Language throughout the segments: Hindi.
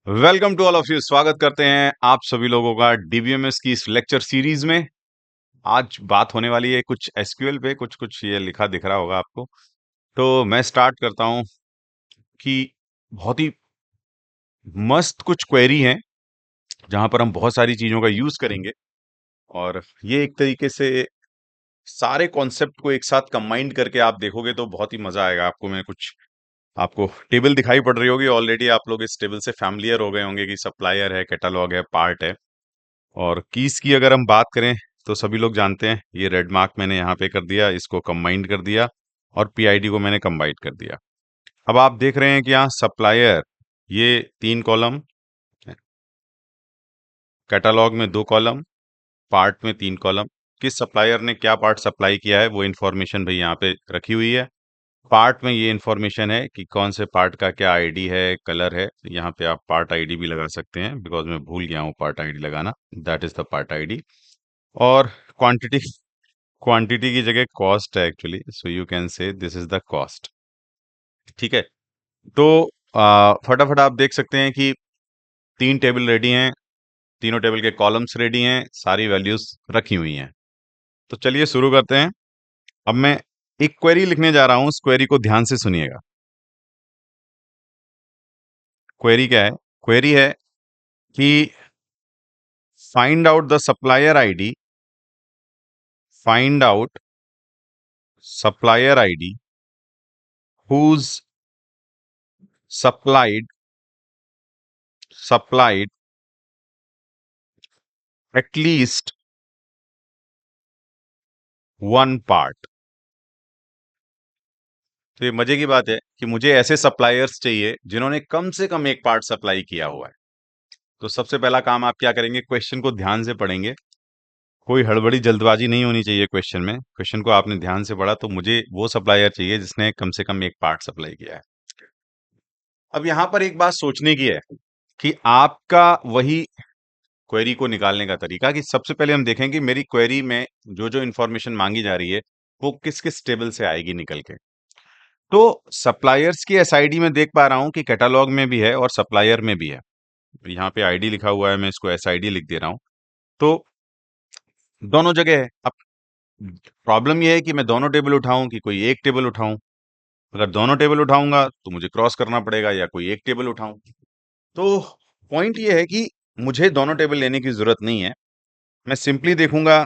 Welcome to all of you. स्वागत करते हैं आप सभी लोगों का डीबीएमएस की इस लेक्चर सीरीज में। आज बात होने वाली है कुछ एसक्यूएल पे, कुछ कुछ ये लिखा दिख रहा होगा आपको। तो मैं स्टार्ट करता हूं कि बहुत ही मस्त कुछ क्वेरी हैं जहां पर हम बहुत सारी चीजों का यूज करेंगे, और ये एक तरीके से सारे कॉन्सेप्ट को एक साथ कंबाइंड करके आप देखोगे तो बहुत ही मजा आएगा आपको। मैं कुछ आपको टेबल दिखाई पड़ रही होगी, ऑलरेडी आप लोग इस टेबल से फैमिलियर हो गए होंगे कि सप्लायर है, कैटलॉग है, पार्ट है। और कीज की अगर हम बात करें तो सभी लोग जानते हैं, ये रेड मार्क मैंने यहाँ पे कर दिया, इसको कंबाइंड कर दिया, और पीआईडी को मैंने कंबाइंड कर दिया। अब आप देख रहे हैं कि यहाँ सप्लायर ये 3 कॉलम, कैटलॉग में 2 कॉलम, पार्ट में 3 कॉलम। किस सप्लायर ने क्या पार्ट सप्लाई किया है वो इन्फॉर्मेशन भाई यहाँ पे रखी हुई है। पार्ट में ये इन्फॉर्मेशन है कि कौन से पार्ट का क्या आईडी है, कलर है। यहाँ पे आप पार्ट आईडी भी लगा सकते हैं, बिकॉज मैं भूल गया हूँ पार्ट आईडी लगाना। That is the part ID. और क्वांटिटी, क्वांटिटी की जगह कॉस्ट है actually, so you can say this is the cost. ठीक है। तो फटाफट आप देख सकते हैं कि 3 टेबल रेडी हैं, तीनों टेबल के कॉलम्स रेडी हैं, सारी वैल्यूज रखी हुई हैं। तो चलिए शुरू करते हैं। अब मैं एक क्वेरी लिखने जा रहा हूं, उस क्वेरी को ध्यान से सुनिएगा। क्वेरी क्या है? क्वेरी है कि find out the supplier ID, find out supplier ID whose supplied at least one part। तो ये मजे की बात है कि मुझे ऐसे सप्लायर्स चाहिए जिन्होंने कम से कम एक पार्ट सप्लाई किया हुआ है। तो सबसे पहला काम आप क्या करेंगे, क्वेश्चन को ध्यान से पढ़ेंगे। कोई हड़बड़ी जल्दबाजी नहीं होनी चाहिए क्वेश्चन में। क्वेश्चन को आपने ध्यान से पढ़ा तो मुझे वो सप्लायर चाहिए जिसने कम से कम एक पार्ट सप्लाई किया है। अब यहां पर एक बात सोचने की है कि आपका वही क्वेरी को निकालने का तरीका, कि सबसे पहले हम देखें कि मेरी क्वेरी में जो जो इंफॉर्मेशन मांगी जा रही है वो किस किस टेबल से आएगी निकल के। तो सप्लायर्स की एसआईडी में देख पा रहा हूं कि कैटलॉग में भी है और सप्लायर में भी है। तो यहाँ पे आईडी लिखा हुआ है, मैं इसको एसआईडी लिख दे रहा हूं। तो दोनों जगह है। अब प्रॉब्लम यह है कि मैं दोनों टेबल उठाऊं कि कोई एक टेबल उठाऊं। अगर दोनों टेबल उठाऊंगा तो मुझे क्रॉस करना पड़ेगा, या कोई एक टेबल उठाऊं। तो पॉइंट ये है कि मुझे दोनों टेबल लेने की जरूरत नहीं है। मैं सिंपली देखूंगा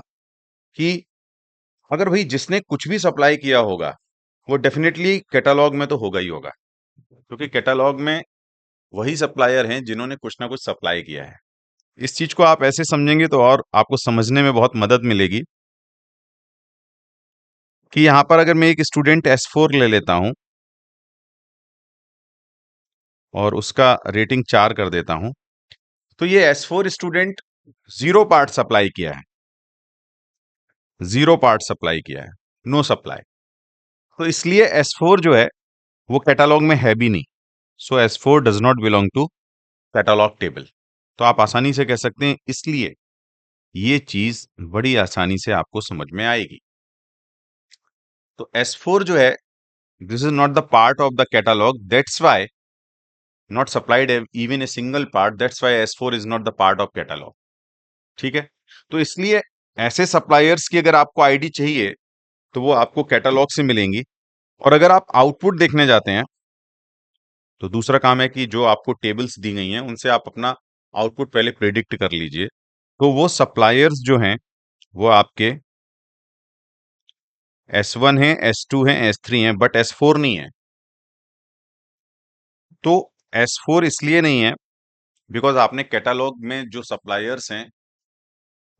कि अगर भाई जिसने कुछ भी सप्लाई किया होगा वो डेफिनेटली कैटलॉग में तो होगा ही होगा, क्योंकि कैटलॉग में वही सप्लायर हैं जिन्होंने कुछ ना कुछ सप्लाई किया है। इस चीज को आप ऐसे समझेंगे तो और आपको समझने में बहुत मदद मिलेगी कि यहां पर अगर मैं एक स्टूडेंट S4 ले लेता हूं और उसका रेटिंग 4 कर देता हूं, तो ये S4 स्टूडेंट 0 पार्ट सप्लाई किया है, 0 पार्ट सप्लाई किया है, नो सप्लाई। तो इसलिए S4 जो है वो कैटलॉग में है भी नहीं। So S4 does not belong to catalog table. तो आप आसानी से कह सकते हैं, इसलिए ये चीज बड़ी आसानी से आपको समझ में आएगी। तो S4 जो है, this is not the part of the catalogue, that's why not supplied even a single part, that's why S4 is not the part of catalogue. ठीक है। तो इसलिए ऐसे सप्लायर्स की अगर आपको आईडी चाहिए तो वो आपको कैटलॉग से मिलेंगी। और अगर आप आउटपुट देखने जाते हैं तो दूसरा काम है कि जो आपको टेबल्स दी गई हैं उनसे आप अपना आउटपुट पहले प्रिडिक्ट कर लीजिए। तो वो सप्लायर्स जो हैं वो आपके S1 है, S2 है, S3 है, बट S4 नहीं है। तो S4 इसलिए नहीं है बिकॉज आपने कैटलॉग में जो सप्लायर्स हैं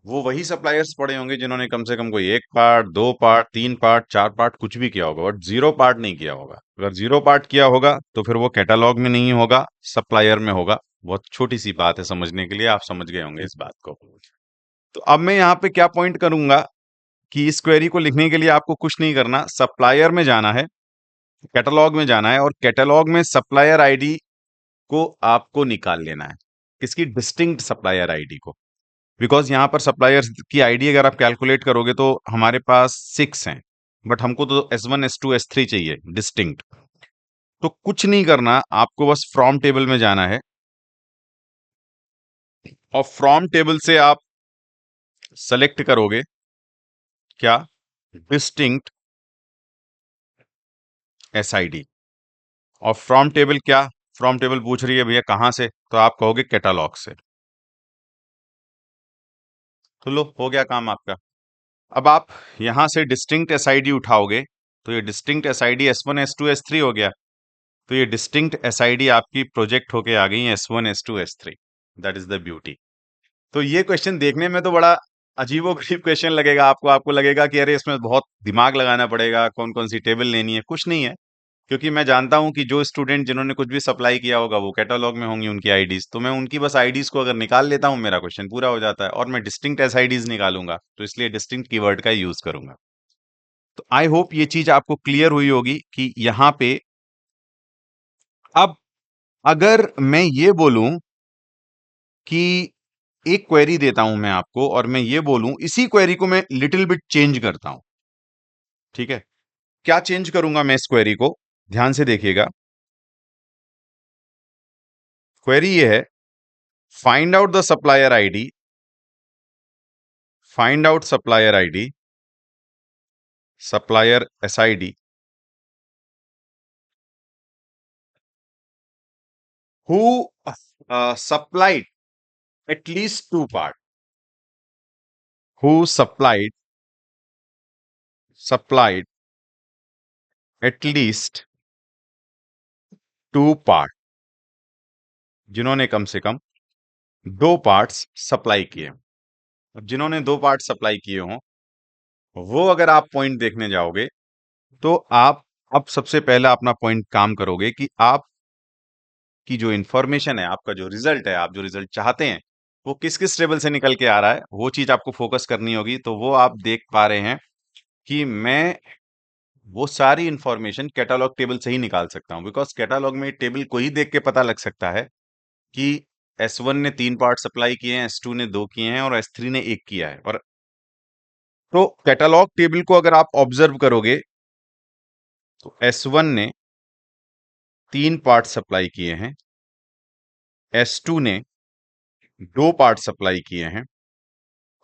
वो वही सप्लायर्स पड़े होंगे जिन्होंने कम से कम कोई 1 पार्ट, 2 पार्ट, 3 पार्ट, 4 पार्ट कुछ भी किया होगा, बट 0 पार्ट नहीं किया होगा। अगर 0 पार्ट किया होगा तो फिर वो कैटलॉग में नहीं होगा, सप्लायर में होगा। बहुत छोटी सी बात है समझने के लिए, आप समझ गए होंगे इस बात को। तो अब मैं यहाँ पे क्या पॉइंट करूंगा कि इस क्वेरी को लिखने के लिए आपको कुछ नहीं करना, सप्लायर में जाना है, कैटलॉग में जाना है, और कैटलॉग में सप्लायर आईडी को आपको निकाल लेना है, इसकी डिस्टिंक्ट सप्लायर आईडी को। बिकॉज यहां पर सप्लायर्स की आईडी अगर आप कैलकुलेट करोगे तो हमारे पास 6 हैं, बट हमको तो S1, S2, S3 चाहिए डिस्टिंक्ट। तो कुछ नहीं करना, आपको बस फ्रॉम टेबल में जाना है, और फ्रॉम टेबल से आप सेलेक्ट करोगे क्या, डिस्टिंक्ट एसआईडी। और फ्रॉम टेबल क्या, फ्रॉम टेबल पूछ रही है भैया कहां से, तो आप कहोगे कैटालॉग से। तो लो, हो गया काम आपका। अब आप यहां से डिस्टिंक्ट एसआईडी उठाओगे तो ये distinct SID S1 S2 S3 हो गया। तो ये डिस्टिंक्ट एसआईडी आपकी प्रोजेक्ट होके आ गई S1 S2 S3। That is the beauty. तो ये क्वेश्चन देखने में तो बड़ा अजीबोगरीब क्वेश्चन लगेगा आपको, आपको लगेगा कि अरे इसमें बहुत दिमाग लगाना पड़ेगा, कौन कौन सी टेबल लेनी है। कुछ नहीं है, क्योंकि मैं जानता हूं कि जो स्टूडेंट जिन्होंने कुछ भी सप्लाई किया होगा वो कैटलॉग में होंगी उनकी आईडीज, तो मैं उनकी बस आईडीज को अगर निकाल लेता हूं मेरा क्वेश्चन पूरा हो जाता है। और मैं डिस्टिंक्ट एसआईडीज निकालूंगा तो इसलिए डिस्टिंक्ट कीवर्ड का यूज करूंगा। तो आई होप ये चीज आपको क्लियर हुई होगी कि यहां पे अब अगर मैं ये बोलूं कि एक क्वेरी देता हूं मैं आपको और मैं ये बोलूं इसी क्वेरी को मैं लिटिल बिट चेंज करता हूं, ठीक है। क्या चेंज करूंगा मैं इस क्वेरी को, ध्यान से देखिएगा। क्वेरी ये है, find out the supplier ID, find out supplier ID, supplier SID who supplied at least two part, who supplied at least two part, जिन्होंने कम से कम दो पार्ट्स सप्लाई किए। अब जिन्होंने दो पार्ट सप्लाई किए हों वो अगर आप पॉइंट देखने जाओगे तो आप अब सबसे पहला अपना पॉइंट काम करोगे कि आप की जो इंफॉर्मेशन है, आपका जो रिजल्ट है, आप जो रिजल्ट चाहते हैं वो किस किस टेबल से निकल के आ रहा है, वो चीज आपको फोकस करनी होगी। तो वो आप देख पा रहे हैं कि मैं वो सारी इंफॉर्मेशन कैटालॉग टेबल से ही निकाल सकता हूं, बिकॉज कैटालॉग में टेबल को ही देख के पता लग सकता है कि S1 ने 3 पार्ट सप्लाई किए हैं, S2 ने 2 किए हैं और S3 ने 1 किया है। और तो कैटालॉग टेबल को अगर आप ऑब्जर्व करोगे तो S1 ने 3 पार्ट सप्लाई किए हैं, S2 ने 2 पार्ट सप्लाई किए हैं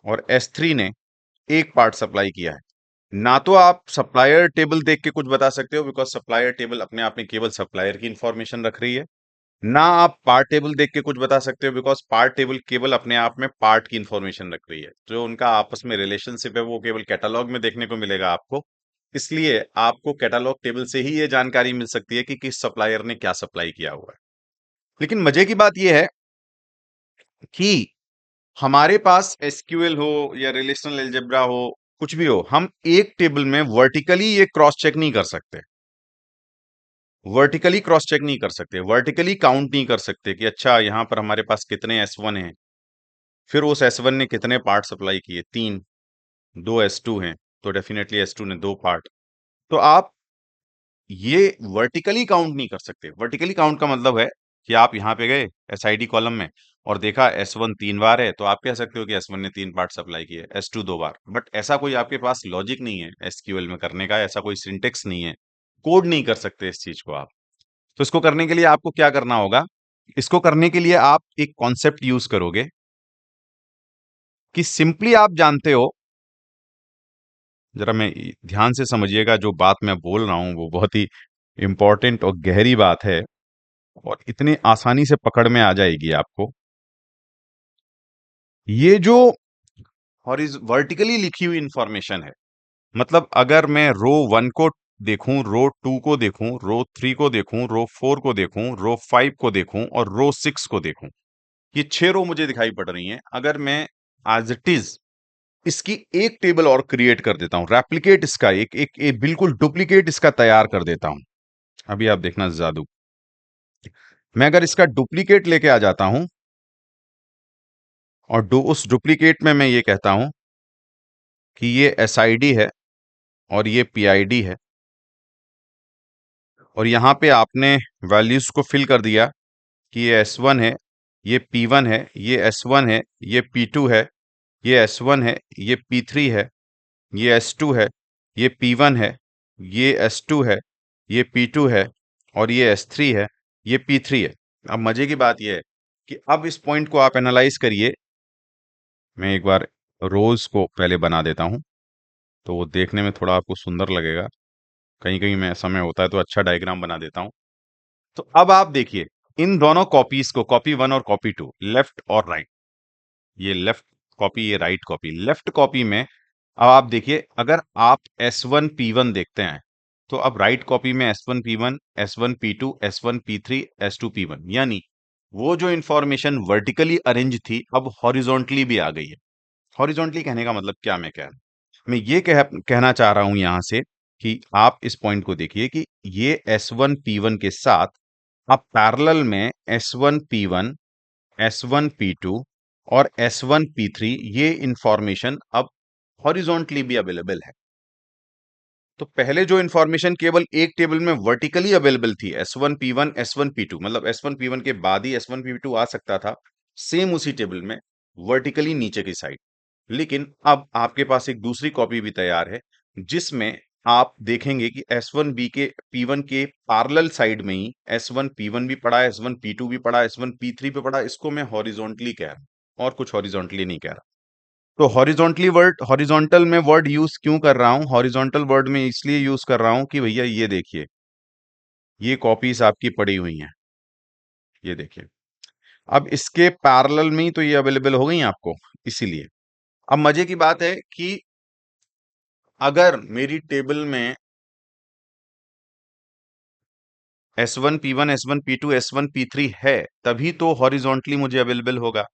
और S3 ने 1 पार्ट सप्लाई किया है। ना तो आप सप्लायर टेबल देख के कुछ बता सकते हो, बिकॉज सप्लायर टेबल अपने आप में केवल सप्लायर की इंफॉर्मेशन रख रही है। ना आप पार्ट टेबल देख के कुछ बता सकते हो, बिकॉज पार्ट टेबल केवल अपने आप में पार्ट की इंफॉर्मेशन रख रही है। जो उनका आपस में रिलेशनशिप है वो केवल कैटालॉग में देखने को मिलेगा आपको। इसलिए आपको कैटालॉग टेबल से ही ये जानकारी मिल सकती है कि किस सप्लायर ने क्या सप्लाई किया हुआ है। लेकिन मजे की बात यह है कि हमारे पास एसक्यूएल हो या रिलेशनल अलजेब्रा हो, कुछ भी हो, हम एक टेबल में वर्टिकली ये क्रॉस चेक नहीं कर सकते, वर्टिकली क्रॉस चेक नहीं कर सकते, वर्टिकली काउंट नहीं कर सकते कि अच्छा यहां पर हमारे पास कितने S1 हैं, फिर उस S1 ने कितने पार्ट सप्लाई किए, 3, 2 S2 हैं तो डेफिनेटली S2 ने 2 पार्ट। तो आप ये वर्टिकली काउंट नहीं कर सकते। वर्टिकली काउंट का मतलब है कि आप यहां पे गए एसआईडी कॉलम में और देखा S1 3 बार है तो आप कह सकते हो कि S1 ने 3 पार्ट सप्लाई किए, S2 2 बार। बट ऐसा कोई आपके पास लॉजिक नहीं है एसक्यूएल में करने का, ऐसा कोई सिंटेक्स नहीं है, कोड नहीं कर सकते इस चीज को आप। तो इसको करने के लिए आपको क्या करना होगा, इसको करने के लिए आप एक कॉन्सेप्ट यूज करोगे कि सिंपली आप जानते हो, जरा मैं ध्यान से समझिएगा, जो बात मैं बोल रहा हूं वो बहुत ही इंपॉर्टेंट और गहरी बात है और इतनी आसानी से पकड़ में आ जाएगी आपको। ये जो वर्टिकली लिखी हुई इंफॉर्मेशन है, मतलब अगर मैं रो 1 को देखूं, रो 2 को देखूं, रो 3 को देखूं, रो 4 को देखूं, रो 5 को देखूं और रो 6 को देखूं, ये 6 रो मुझे दिखाई पड़ रही हैं। अगर मैं एज इट इज इसकी एक टेबल और क्रिएट कर देता हूं, रेप्लिकेट इसका एक बिल्कुल डुप्लीकेट इसका तैयार कर देता हूं, अभी आप देखना जादू। मैं अगर इसका डुप्लीकेट लेके आ जाता हूं और उस डुप्लीकेट में मैं ये कहता हूं कि ये एसआईडी है और ये पीआईडी है और यहां पे आपने वैल्यूज को फिल कर दिया कि ये S1 है, ये P1 है, ये S1 है, ये P2 है, ये S1 है, ये P3 है, ये S2 है, ये P1 है, ये S2 है, ये P2 है और ये S3 है, ये P3 है। अब मजे की बात यह है कि अब इस पॉइंट को आप एनालाइज करिए मैं एक बार रोज को पहले बना देता हूँ, तो वो देखने में थोड़ा आपको सुंदर लगेगा। कहीं कहीं मैं समय होता है तो अच्छा डायग्राम बना देता हूँ। तो अब आप देखिए, इन दोनों कॉपीज को, कॉपी 1 और कॉपी 2, लेफ्ट और राइट, ये लेफ्ट कॉपी, ये राइट कॉपी, लेफ्ट कॉपी में अब आप देखिए, अगर आप S1P1 देखते हैं, तो अब राइट कॉपी में S1P1, S1P2, S1P3, S2P1, यानी वो जो इंफॉर्मेशन वर्टिकली अरेंज थी, अब हॉरिजॉन्टली भी आ गई है। हॉरिजॉन्टली कहने का मतलब क्या मैं कह रहा हूं, मैं ये कहना चाह रहा हूं यहां से कि आप इस पॉइंट को देखिए कि ये S1P1 के साथ आप पैरेलल में S1P1, S1P2 और S1P3, ये इंफॉर्मेशन अब हॉरिजॉन्टली भी अवेलेबल है। तो पहले जो इंफॉर्मेशन केवल एक टेबल में वर्टिकली अवेलेबल थी, S1P1, S1P2, मतलब S1P1 के बाद ही S1P2 आ सकता था, सेम उसी टेबल में वर्टिकली नीचे की साइड। लेकिन अब आपके पास एक दूसरी कॉपी भी तैयार है, जिसमें आप देखेंगे कि S1B के P1 के पैरेलल साइड में ही S1P1 भी पड़ा है, S1P2 भी पड़ा है, S1P3 भी पड़ा है। इसको मैं हॉरिजॉन्टली कह रहा हूं और कुछ हॉरिजॉन्टली नहीं कह रहा। तो हॉरिजॉन्टली वर्ड, हॉरिजॉन्टल में वर्ड यूज क्यों कर रहा हूं, हॉरिजॉन्टल वर्ड में इसलिए यूज कर रहा हूं कि भैया ये देखिए, ये कॉपीज आपकी पड़ी हुई हैं, ये देखिए। अब इसके पैरेलल में ही तो ये अवेलेबल हो गई आपको, इसीलिए। अब मजे की बात है कि अगर मेरी टेबल में S1P1, S1P2, S1P3 है, तभी तो हॉरिजॉन्टली मुझे अवेलेबल होगा।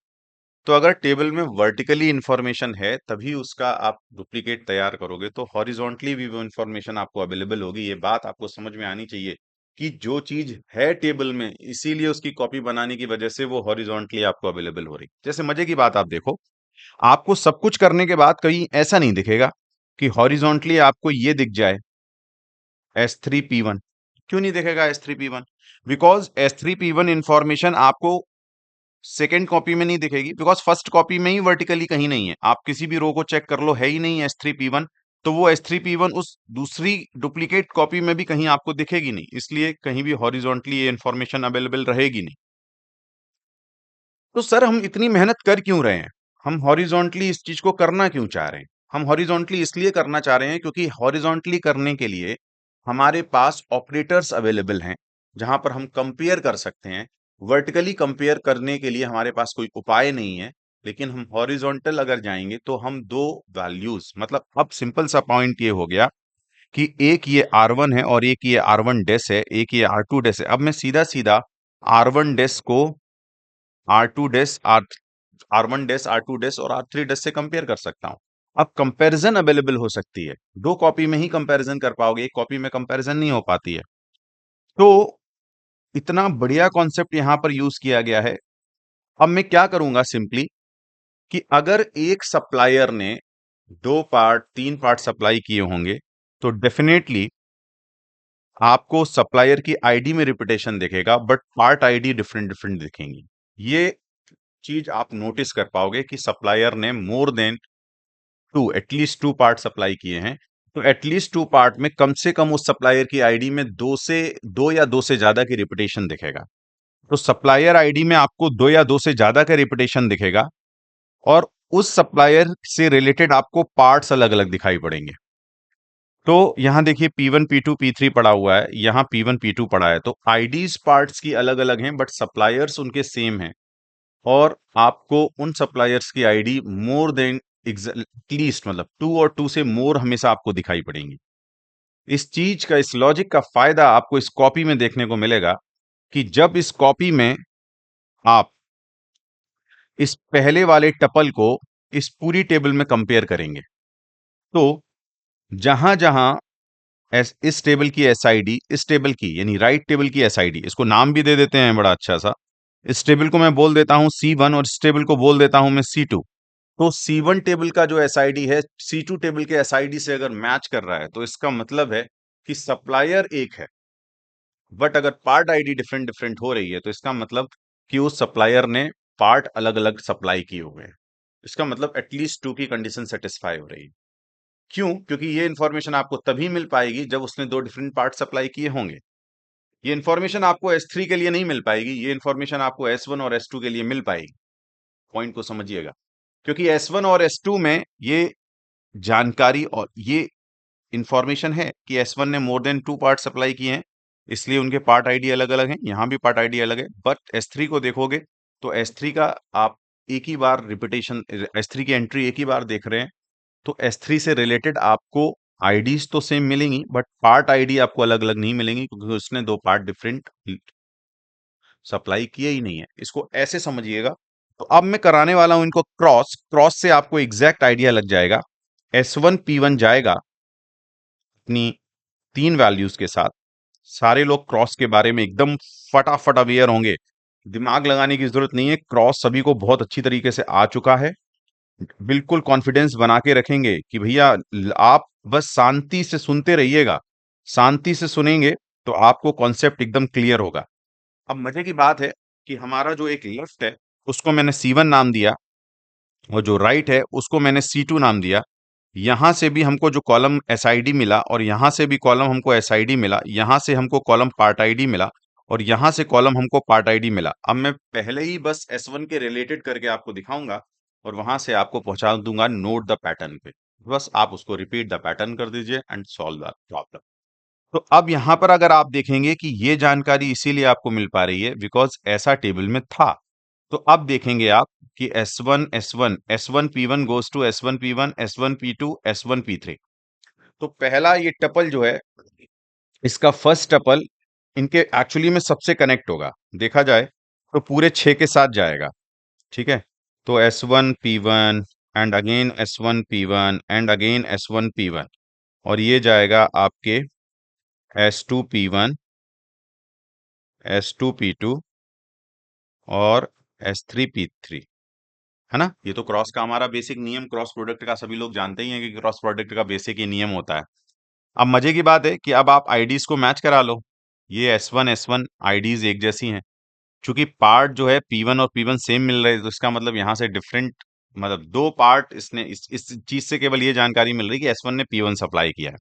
तो अगर टेबल में वर्टिकली इंफॉर्मेशन है, तभी उसका आप डुप्लीकेट तैयार करोगे, तो हॉरिजॉन्टली भी वो इंफॉर्मेशन आपको अवेलेबल होगी। ये बात आपको समझ में आनी चाहिए कि जो चीज है टेबल में, इसीलिए उसकी कॉपी बनाने की वजह से वो हॉरिजॉन्टली आपको अवेलेबल हो रही। जैसे मजे की बात आप देखो, आपको सब कुछ करने के बाद कहीं ऐसा नहीं दिखेगा कि हॉरिजॉन्टली आपको ये दिख जाए S3P1। क्यों नहीं दिखेगा S3P1? बिकॉज S3P1 इंफॉर्मेशन आपको सेकेंड कॉपी में नहीं दिखेगी, बिकॉज फर्स्ट कॉपी में ही वर्टिकली कहीं नहीं है। आप किसी भी रो को चेक कर लो, है ही नहीं S3P1, तो वो S3P1 उस दूसरी डुप्लीकेट कॉपी में भी कहीं आपको दिखेगी नहीं, इसलिए कहीं भी हॉरिजॉन्टली ये इंफॉर्मेशन अवेलेबल रहेगी नहीं। तो सर हम इतनी मेहनत कर क्यों रहे हैं, हम हॉरिजॉन्टली इस चीज को करना क्यों चाह रहे हैं? हम हॉरिजॉन्टली इसलिए करना चाह रहे हैं क्योंकि हॉरिजॉन्टली करने के लिए हमारे पास ऑपरेटर्स अवेलेबल हैं, जहां पर हम कंपेयर कर सकते हैं। वर्टिकली कंपेयर करने के लिए हमारे पास कोई उपाय नहीं है, लेकिन हम हॉरिजॉन्टल अगर जाएंगे तो हम दो वैल्यूज, मतलब अब सिंपल सा पॉइंट ये हो गया कि एक ये R1 है और एक ये R1 डेस है, एक ये R2 डेस है। अब मैं सीधा सीधा R1 डेस को R2 डेस, R1 डेस, R2 डेस और R3 डेस से कंपेयर कर सकता हूं। अब कंपैरिजन अवेलेबल हो सकती है, दो कॉपी में ही कंपैरिजन कर पाओगे, एक कॉपी में कंपैरिजन नहीं हो पाती है। तो इतना बढ़िया कॉन्सेप्ट यहां पर यूज किया गया है। अब मैं क्या करूंगा सिंपली, कि अगर एक सप्लायर ने दो पार्ट, तीन पार्ट सप्लाई किए होंगे, तो डेफिनेटली आपको सप्लायर की आईडी में रिपीटेशन दिखेगा, but part ID different different दिखेंगी। ये चीज आप नोटिस कर पाओगे कि सप्लायर ने more than two, at least two part supply किए हैं। तो एटलीस्ट टू पार्ट में कम से कम उस सप्लायर की आईडी में दो या दो से ज्यादा की रिपीटेशन दिखेगा। तो सप्लायर आईडी में आपको दो या दो से ज्यादा का रिपीटेशन दिखेगा, और उस सप्लायर से रिलेटेड आपको पार्ट्स अलग अलग दिखाई पड़ेंगे। तो यहां देखिए P1, P2, P3 पड़ा हुआ है, यहां P1, P2 पड़ा है, तो आईडीज पार्ट्स की अलग अलग हैं, बट सप्लायर्स उनके सेम हैं। और आपको उन सप्लायर्स की आईडी मोर देन एटलीस्ट, मतलब टू और टू से मोर हमेशा आपको दिखाई पड़ेंगी। इस चीज का, इस लॉजिक का फायदा आपको इस कॉपी में देखने को मिलेगा, कि जब इस कॉपी में आप इस पहले वाले टपल को इस पूरी टेबल में कंपेयर करेंगे, तो जहां जहां इस टेबल की एसआईडी, इस टेबल की यानी राइट टेबल की एसआईडी, इसको नाम भी दे देते हैं बड़ा अच्छा सा। इस टेबल को मैं बोल देता हूं C1 और इस टेबल को बोल देता हूं मैं C2। तो C1 टेबल का जो एसआईडी है C2 टेबल के एसआईडी से अगर मैच कर रहा है, तो इसका मतलब है कि सप्लायर एक है। बट अगर पार्ट आईडी डिफरेंट डिफरेंट हो रही है, तो इसका मतलब कि उस सप्लायर ने पार्ट अलग अलग सप्लाई किए हुए हैं। इसका मतलब एटलीस्ट टू की कंडीशन सेटिस्फाई हो रही है। क्यों? क्योंकि ये इन्फॉर्मेशन आपको तभी मिल पाएगी जब उसने दो डिफरेंट पार्ट सप्लाई किए होंगे। ये इन्फॉर्मेशन आपको S3 के लिए नहीं मिल पाएगी, ये इन्फॉर्मेशन आपको S1 और S2 के लिए मिल पाएगी। पॉइंट को समझिएगा। क्योंकि S1 और S2 में ये जानकारी और ये इंफॉर्मेशन है कि S1 ने मोर देन 2 पार्ट सप्लाई किए हैं, इसलिए उनके पार्ट आईडी अलग-अलग हैं, यहाँ भी पार्ट आईडी अलग है। बट S3 को देखोगे तो S3 का आप एक ही बार रिपीटेशन S3 की एंट्री एक ही बार देख रहे हैं, तो S3 से रिलेटेड आपको आईडीज तो सेम मिलेंगी, बट पार्ट आईडी आपको अलग-अलग नहीं मिलेंगी, क्योंकि उसने 2 पार्ट डिफरेंट सप्लाई किए ही नहीं है। इसको ऐसे समझिएगा। तो अब मैं कराने वाला हूं इनको क्रॉस। क्रॉस से आपको एग्जैक्ट आइडिया लग जाएगा। S1 P1 जाएगा अपनी 3 वैल्यूज के साथ। सारे लोग क्रॉस के बारे में एकदम फटाफट अवेयर होंगे, दिमाग लगाने की जरूरत नहीं है, क्रॉस सभी को बहुत अच्छी तरीके से आ चुका है। बिल्कुल कॉन्फिडेंस बना के रखेंगे कि भैया आप बस शांति से सुनते रहिएगा। शांति से सुनेंगे तो आपको कॉन्सेप्ट एकदम क्लियर होगा। अब मजे की बात है कि हमारा जो एक लेफ्ट है उसको मैंने C1 नाम दिया, और जो राइट है उसको मैंने C2 नाम दिया। यहां से भी हमको जो कॉलम SID मिला, और यहां से भी कॉलम हमको SID मिला, यहां से हमको कॉलम पार्ट आईडी मिला, और यहां से कॉलम हमको पार्ट आईडी मिला। अब मैं पहले ही बस S1 के रिलेटेड करके आपको दिखाऊंगा, और वहां से आपको पहुंचा दूंगा नोट द पैटर्न पे। बस आप उसको रिपीट द पैटर्न कर दीजिए एंड सॉल्व द प्रॉब्लम। तो अब यहां पर अगर आप देखेंगे कि ये जानकारी इसीलिए आपको मिल पा रही है बिकॉज ऐसा टेबल में था। तो अब देखेंगे आप कि S1 P1 goes to S1 P1, S1 P2, S1 P3। तो पहला ये टपल जो है, इसका फर्स्ट टपल इनके एक्चुअली में सबसे कनेक्ट होगा। देखा जाए तो पूरे 6 के साथ जाएगा। ठीक है, तो S1 P1 and again S1 P1 and again S1 P1, और ये जाएगा आपके S2 P1, S2 P2 और S3 P3, है ना। ये तो क्रॉस का हमारा बेसिक नियम, क्रॉस प्रोडक्ट का सभी लोग जानते ही हैं कि क्रॉस प्रोडक्ट का बेसिक ये नियम होता है। अब मजे की बात है कि अब आप आईडीज को मैच करा लो। ये S1 आईडीज एक जैसी हैं, चूंकि पार्ट जो है P1 और P1 सेम मिल रहे हैं, तो इसका मतलब यहाँ से डिफरेंट, मतलब 2 पार्ट इसने इस चीज से केवल ये जानकारी मिल रही है कि S1 ने P1 सप्लाई किया है।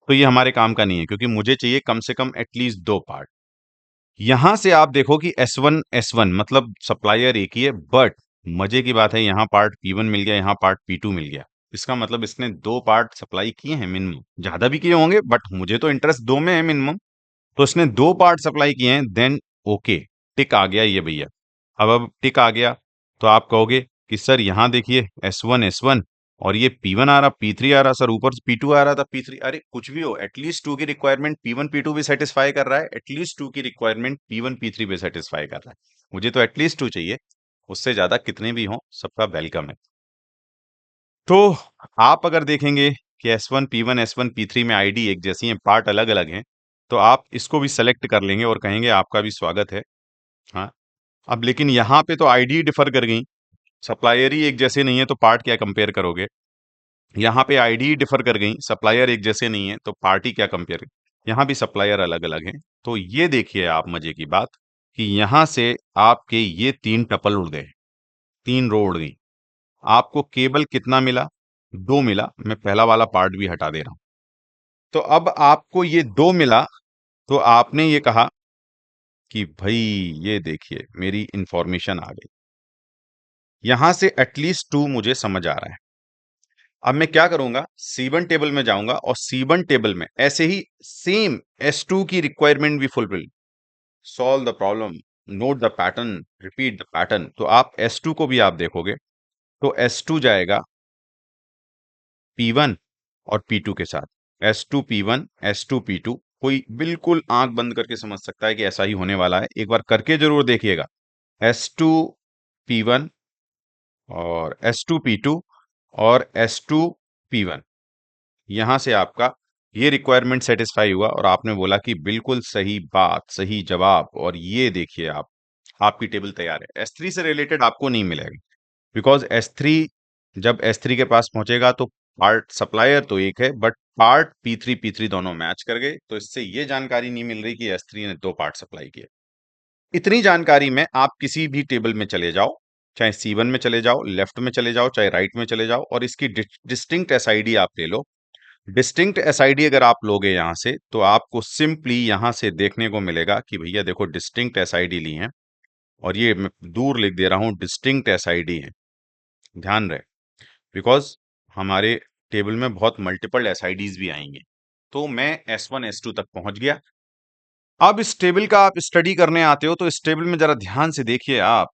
तो ये हमारे काम का नहीं है, क्योंकि मुझे चाहिए कम से कम एटलीस्ट 2 पार्ट। यहां से आप देखो कि S1 मतलब सप्लायर एक ही है, बट मजे की बात है यहाँ पार्ट P1 मिल गया, यहाँ पार्ट P2 मिल गया। इसका मतलब इसने 2 पार्ट सप्लाई किए हैं मिनिमम, ज्यादा भी किए होंगे बट मुझे तो इंटरेस्ट 2 में है मिनिमम। तो इसने 2 पार्ट सप्लाई किए हैं, देन ओके, टिक आ गया ये भैया। अब टिक आ गया तो आप कहोगे कि सर यहाँ देखिए S1 और ये P1 आ रहा, P3 आ रहा, सर ऊपर P2 आ रहा था, P3। अरे कुछ भी हो, एटलीस्ट 2 की रिक्वायरमेंट P1 P2 भी सेटिस्फाई कर रहा है, एटलीस्ट 2 की रिक्वायरमेंट P1 P3 भी सेटिस्फाई कर रहा है। मुझे तो एटलीस्ट 2 चाहिए, उससे ज्यादा कितने भी हों सबका वेलकम है। तो आप अगर देखेंगे कि S1 P1 S1 P3 में आईडी एक जैसी है, पार्ट अलग अलग हैं, तो आप इसको भी सेलेक्ट कर लेंगे और कहेंगे आपका भी स्वागत है। हाँ, अब लेकिन यहाँ पे तो आईडी डिफर कर गई, सप्लायर ही एक जैसे नहीं है तो पार्ट क्या कंपेयर करोगे। यहाँ पे आईडी डिफर कर गई, सप्लायर एक जैसे नहीं है तो पार्टी क्या कंपेयर। यहाँ भी सप्लायर अलग अलग हैं। तो ये देखिए आप मजे की बात कि यहाँ से आपके ये 3 टपल उड़ गए, 3 रो उड़ गई। आपको केवल कितना मिला, 2 मिला। मैं पहला वाला पार्ट भी हटा दे रहा हूं। तो अब आपको ये 2 मिला, तो आपने ये कहा कि भाई ये देखिए मेरी इंफॉर्मेशन आ गई, यहां से एटलीस्ट 2 मुझे समझ आ रहा है। अब मैं क्या करूंगा, C1 टेबल में जाऊंगा और C1 टेबल में ऐसे ही सेम S2 की रिक्वायरमेंट भी fulfil, solve the problem, note the pattern, repeat the pattern. तो आप S2 को भी आप देखोगे तो S2 जाएगा P1 और P2 के साथ, S2 P1 S2 P2। कोई बिल्कुल आंख बंद करके समझ सकता है कि ऐसा ही होने वाला है, एक बार करके जरूर देखिएगा। S2 P1 और S2 P2 और S2 P1, यहां से आपका ये रिक्वायरमेंट सेटिस्फाई हुआ और आपने बोला कि बिल्कुल सही बात, सही जवाब, और ये देखिए आप, आपकी टेबल तैयार है। S3 से रिलेटेड आपको नहीं मिलेगा, बिकॉज S3 जब S3 के पास पहुंचेगा तो पार्ट सप्लायर तो एक है, बट पार्ट P3 दोनों मैच कर गए, तो इससे ये जानकारी नहीं मिल रही कि S3 ने 2 पार्ट सप्लाई किए। इतनी जानकारी में आप किसी भी टेबल में चले जाओ, चाहे C1 में चले जाओ, लेफ्ट में चले जाओ, चाहे राइट में चले जाओ, और इसकी डिस्टिंक्ट SID आप ले लो। डिस्टिंक्ट SID अगर आप लोगे यहां से, तो आपको सिंपली यहां से देखने को मिलेगा कि भैया देखो डिस्टिंक्ट SID ली है, और ये मैं दूर लिख दे रहा हूं डिस्टिंक्ट SID है। ध्यान रहे, बिकॉज हमारे टेबल में बहुत मल्टीपल एसआईडीज भी आएंगे। तो मैं S1 S2 तक पहुंच गया। अब इस टेबल का आप स्टडी करने आते हो तो इस टेबल में जरा ध्यान से देखिए आप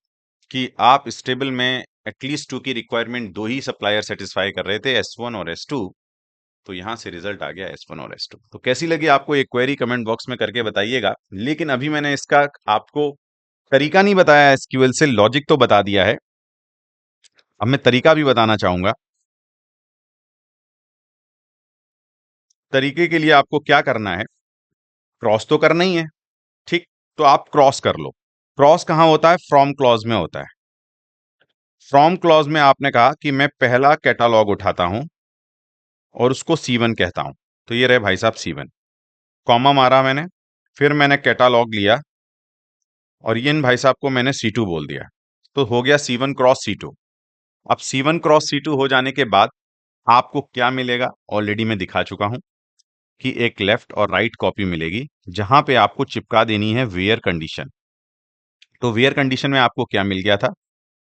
कि आप इस टेबल में एटलीस्ट 2 की रिक्वायरमेंट 2 ही सप्लायर सेटिस्फाई कर रहे थे, S1 और S2। तो यहां से रिजल्ट आ गया S1 और S2। तो कैसी लगी आपको ये क्वेरी, कमेंट बॉक्स में करके बताइएगा। लेकिन अभी मैंने इसका आपको तरीका नहीं बताया, एसक्यूएल से लॉजिक तो बता दिया है। अब मैं तरीका भी बताना चाहूंगा। तरीके के लिए आपको क्या करना है, क्रॉस तो करना ही है, ठीक? तो आप क्रॉस कर लो। क्रॉस कहां होता है? फ्रॉम क्लॉज में होता है। फ्रॉम क्लॉज में आपने कहा कि मैं पहला कैटालॉग उठाता हूं और उसको C1 कहता हूं। तो ये रहे भाई साहब C1, कॉमा मारा मैंने, फिर मैंने कैटालॉग लिया और ये इन भाई साहब को मैंने C2 बोल दिया। तो हो गया C1 क्रॉस C2। अब C1 क्रॉस C2 हो जाने के बाद आपको क्या मिलेगा, ऑलरेडी मैं दिखा चुका हूं कि एक लेफ्ट और राइट कॉपी मिलेगी जहां पे आपको चिपका देनी है वेयर कंडीशन। तो वेयर कंडीशन में आपको क्या मिल गया था?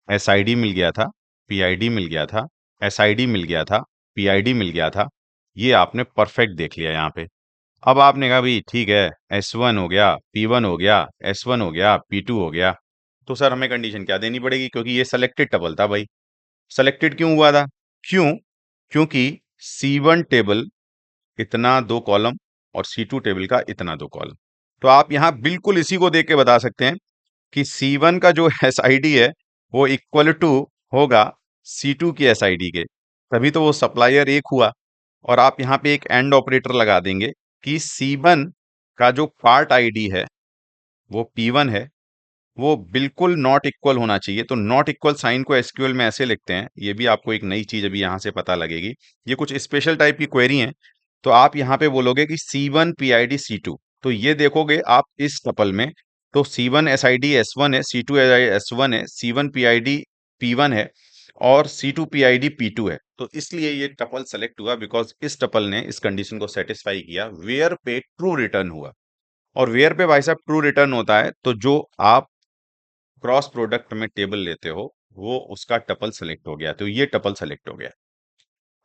एसआईडी मिल गया था, पीआईडी मिल गया था, एसआईडी मिल गया था, पीआईडी मिल गया था। ये आपने परफेक्ट देख लिया यहाँ पे। अब आपने कहा भाई ठीक है, S1 हो गया, P1 हो गया, S1 हो गया, P2 हो गया। तो सर हमें कंडीशन क्या देनी पड़ेगी, क्योंकि ये सेलेक्टेड टपल था भाई। सेलेक्टेड क्यों हुआ था? क्यों? क्योंकि C1 टेबल इतना 2 कॉलम और C2 टेबल का इतना 2 कॉलम। तो आप यहां बिल्कुल इसी को देख के बता सकते हैं कि C1 का जो SID है वो इक्वल टू होगा C2 की SID के। तभी तो वो सप्लायर एक हुआ। और आप यहां पे एक एंड ऑपरेटर लगा देंगे कि C1 का जो पार्ट आईडी है वो P1 है, वो बिल्कुल नॉट इक्वल होना चाहिए। तो नॉट इक्वल साइन को एसक्यूएल में ऐसे लिखते हैं। ये भी आपको एक नई चीज अभी यहां से पता लगेगी। ये कुछ स्पेशल टाइप की क्वेरी है। तो आप यहां पे बोलोगे कि C1 PID C2। तो ये देखोगे आप इस टपल में, तो C1 SID S1 है, C2 S1 है, C1 PID P1 है और C2 PID P2 है। तो इसलिए ये टपल सेलेक्ट हुआ, बिकॉज इस टपल ने इस कंडीशन को सेटिस्फाई किया, वेयर पे ट्रू रिटर्न हुआ। और वेयर पे भाई साहब ट्रू रिटर्न होता है तो जो आप क्रॉस प्रोडक्ट में टेबल लेते हो वो उसका टपल सेलेक्ट हो गया। तो ये टपल सेलेक्ट हो गया।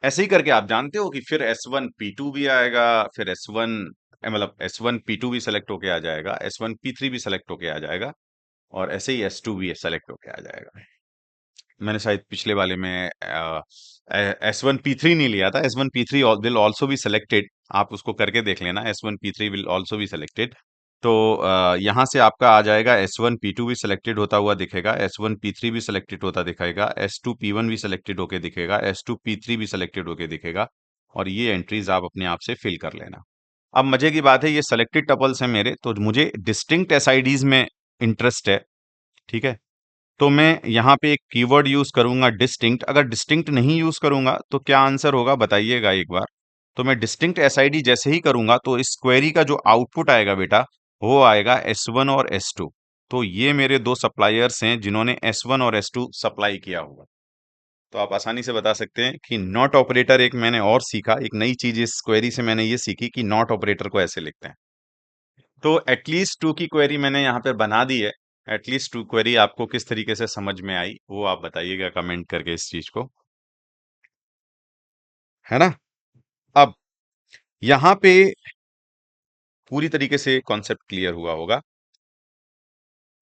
ऐसे ही करके आप जानते हो कि फिर S1 P2 भी आएगा, फिर S1 मतलब S1 P2 भी सेलेक्ट होके आ जाएगा, S1 P3 भी सेलेक्ट होके आ जाएगा और ऐसे ही S2 भी सेलेक्ट होके आ जाएगा। मैंने शायद पिछले वाले में S1 P3 नहीं लिया था। S1 P3 will also be selected. आप उसको करके देख लेना, S1 P3 will also be selected. तो यहाँ से आपका आ जाएगा S1 P2 भी सिलेक्टेड होता हुआ दिखेगा, S1 P3 भी सिलेक्टेड होता दिखेगा, S2 P1 भी सिलेक्टेड होके दिखेगा, S2 P3 भी सिलेक्टेड होके दिखेगा। और ये एंट्रीज आप अपने आप से फिल कर लेना। अब मजे की बात है, ये सेलेक्टेड टपल्स हैं मेरे, तो मुझे डिस्टिंक्ट एसआईडीज में इंटरेस्ट है। ठीक है, तो मैं यहाँ पे एक कीवर्ड यूज करूंगा डिस्टिंक्ट। अगर डिस्टिंक्ट नहीं यूज करूंगा तो क्या आंसर होगा बताइएगा एक बार। तो मैं डिस्टिंक्ट एसआईडी जैसे ही करूंगा तो इस क्वेरी का जो आउटपुट आएगा बेटा वो आएगा S1 और S2। तो ये मेरे दो सप्लायर्स हैं जिन्होंने S1 और S2 सप्लाई किया हुआ। तो आप आसानी से बता सकते हैं कि नॉट ऑपरेटर एक मैंने और सीखा, एक नई चीज इस क्वेरी से मैंने ये सीखी कि नॉट ऑपरेटर को ऐसे लिखते हैं। तो एटलीस्ट टू की क्वेरी मैंने यहाँ पे बना दी है। एटलीस्ट टू क्वेरी आपको किस तरीके से समझ में आई वो आप बताइएगा कमेंट करके इस चीज को, है ना? अब यहाँ पे पूरी तरीके से कॉन्सेप्ट क्लियर हुआ होगा।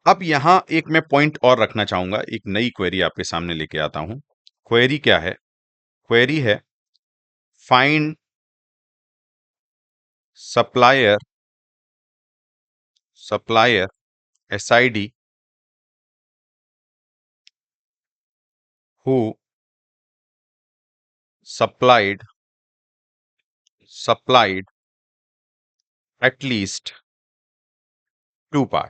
अब यहाँ एक मैं पॉइंट और रखना चाहूंगा, एक नई क्वेरी आपके सामने लेके आता हूं। क्वेरी क्या है? क्वेरी है find supplier supplier SID who supplied supplied at least two part।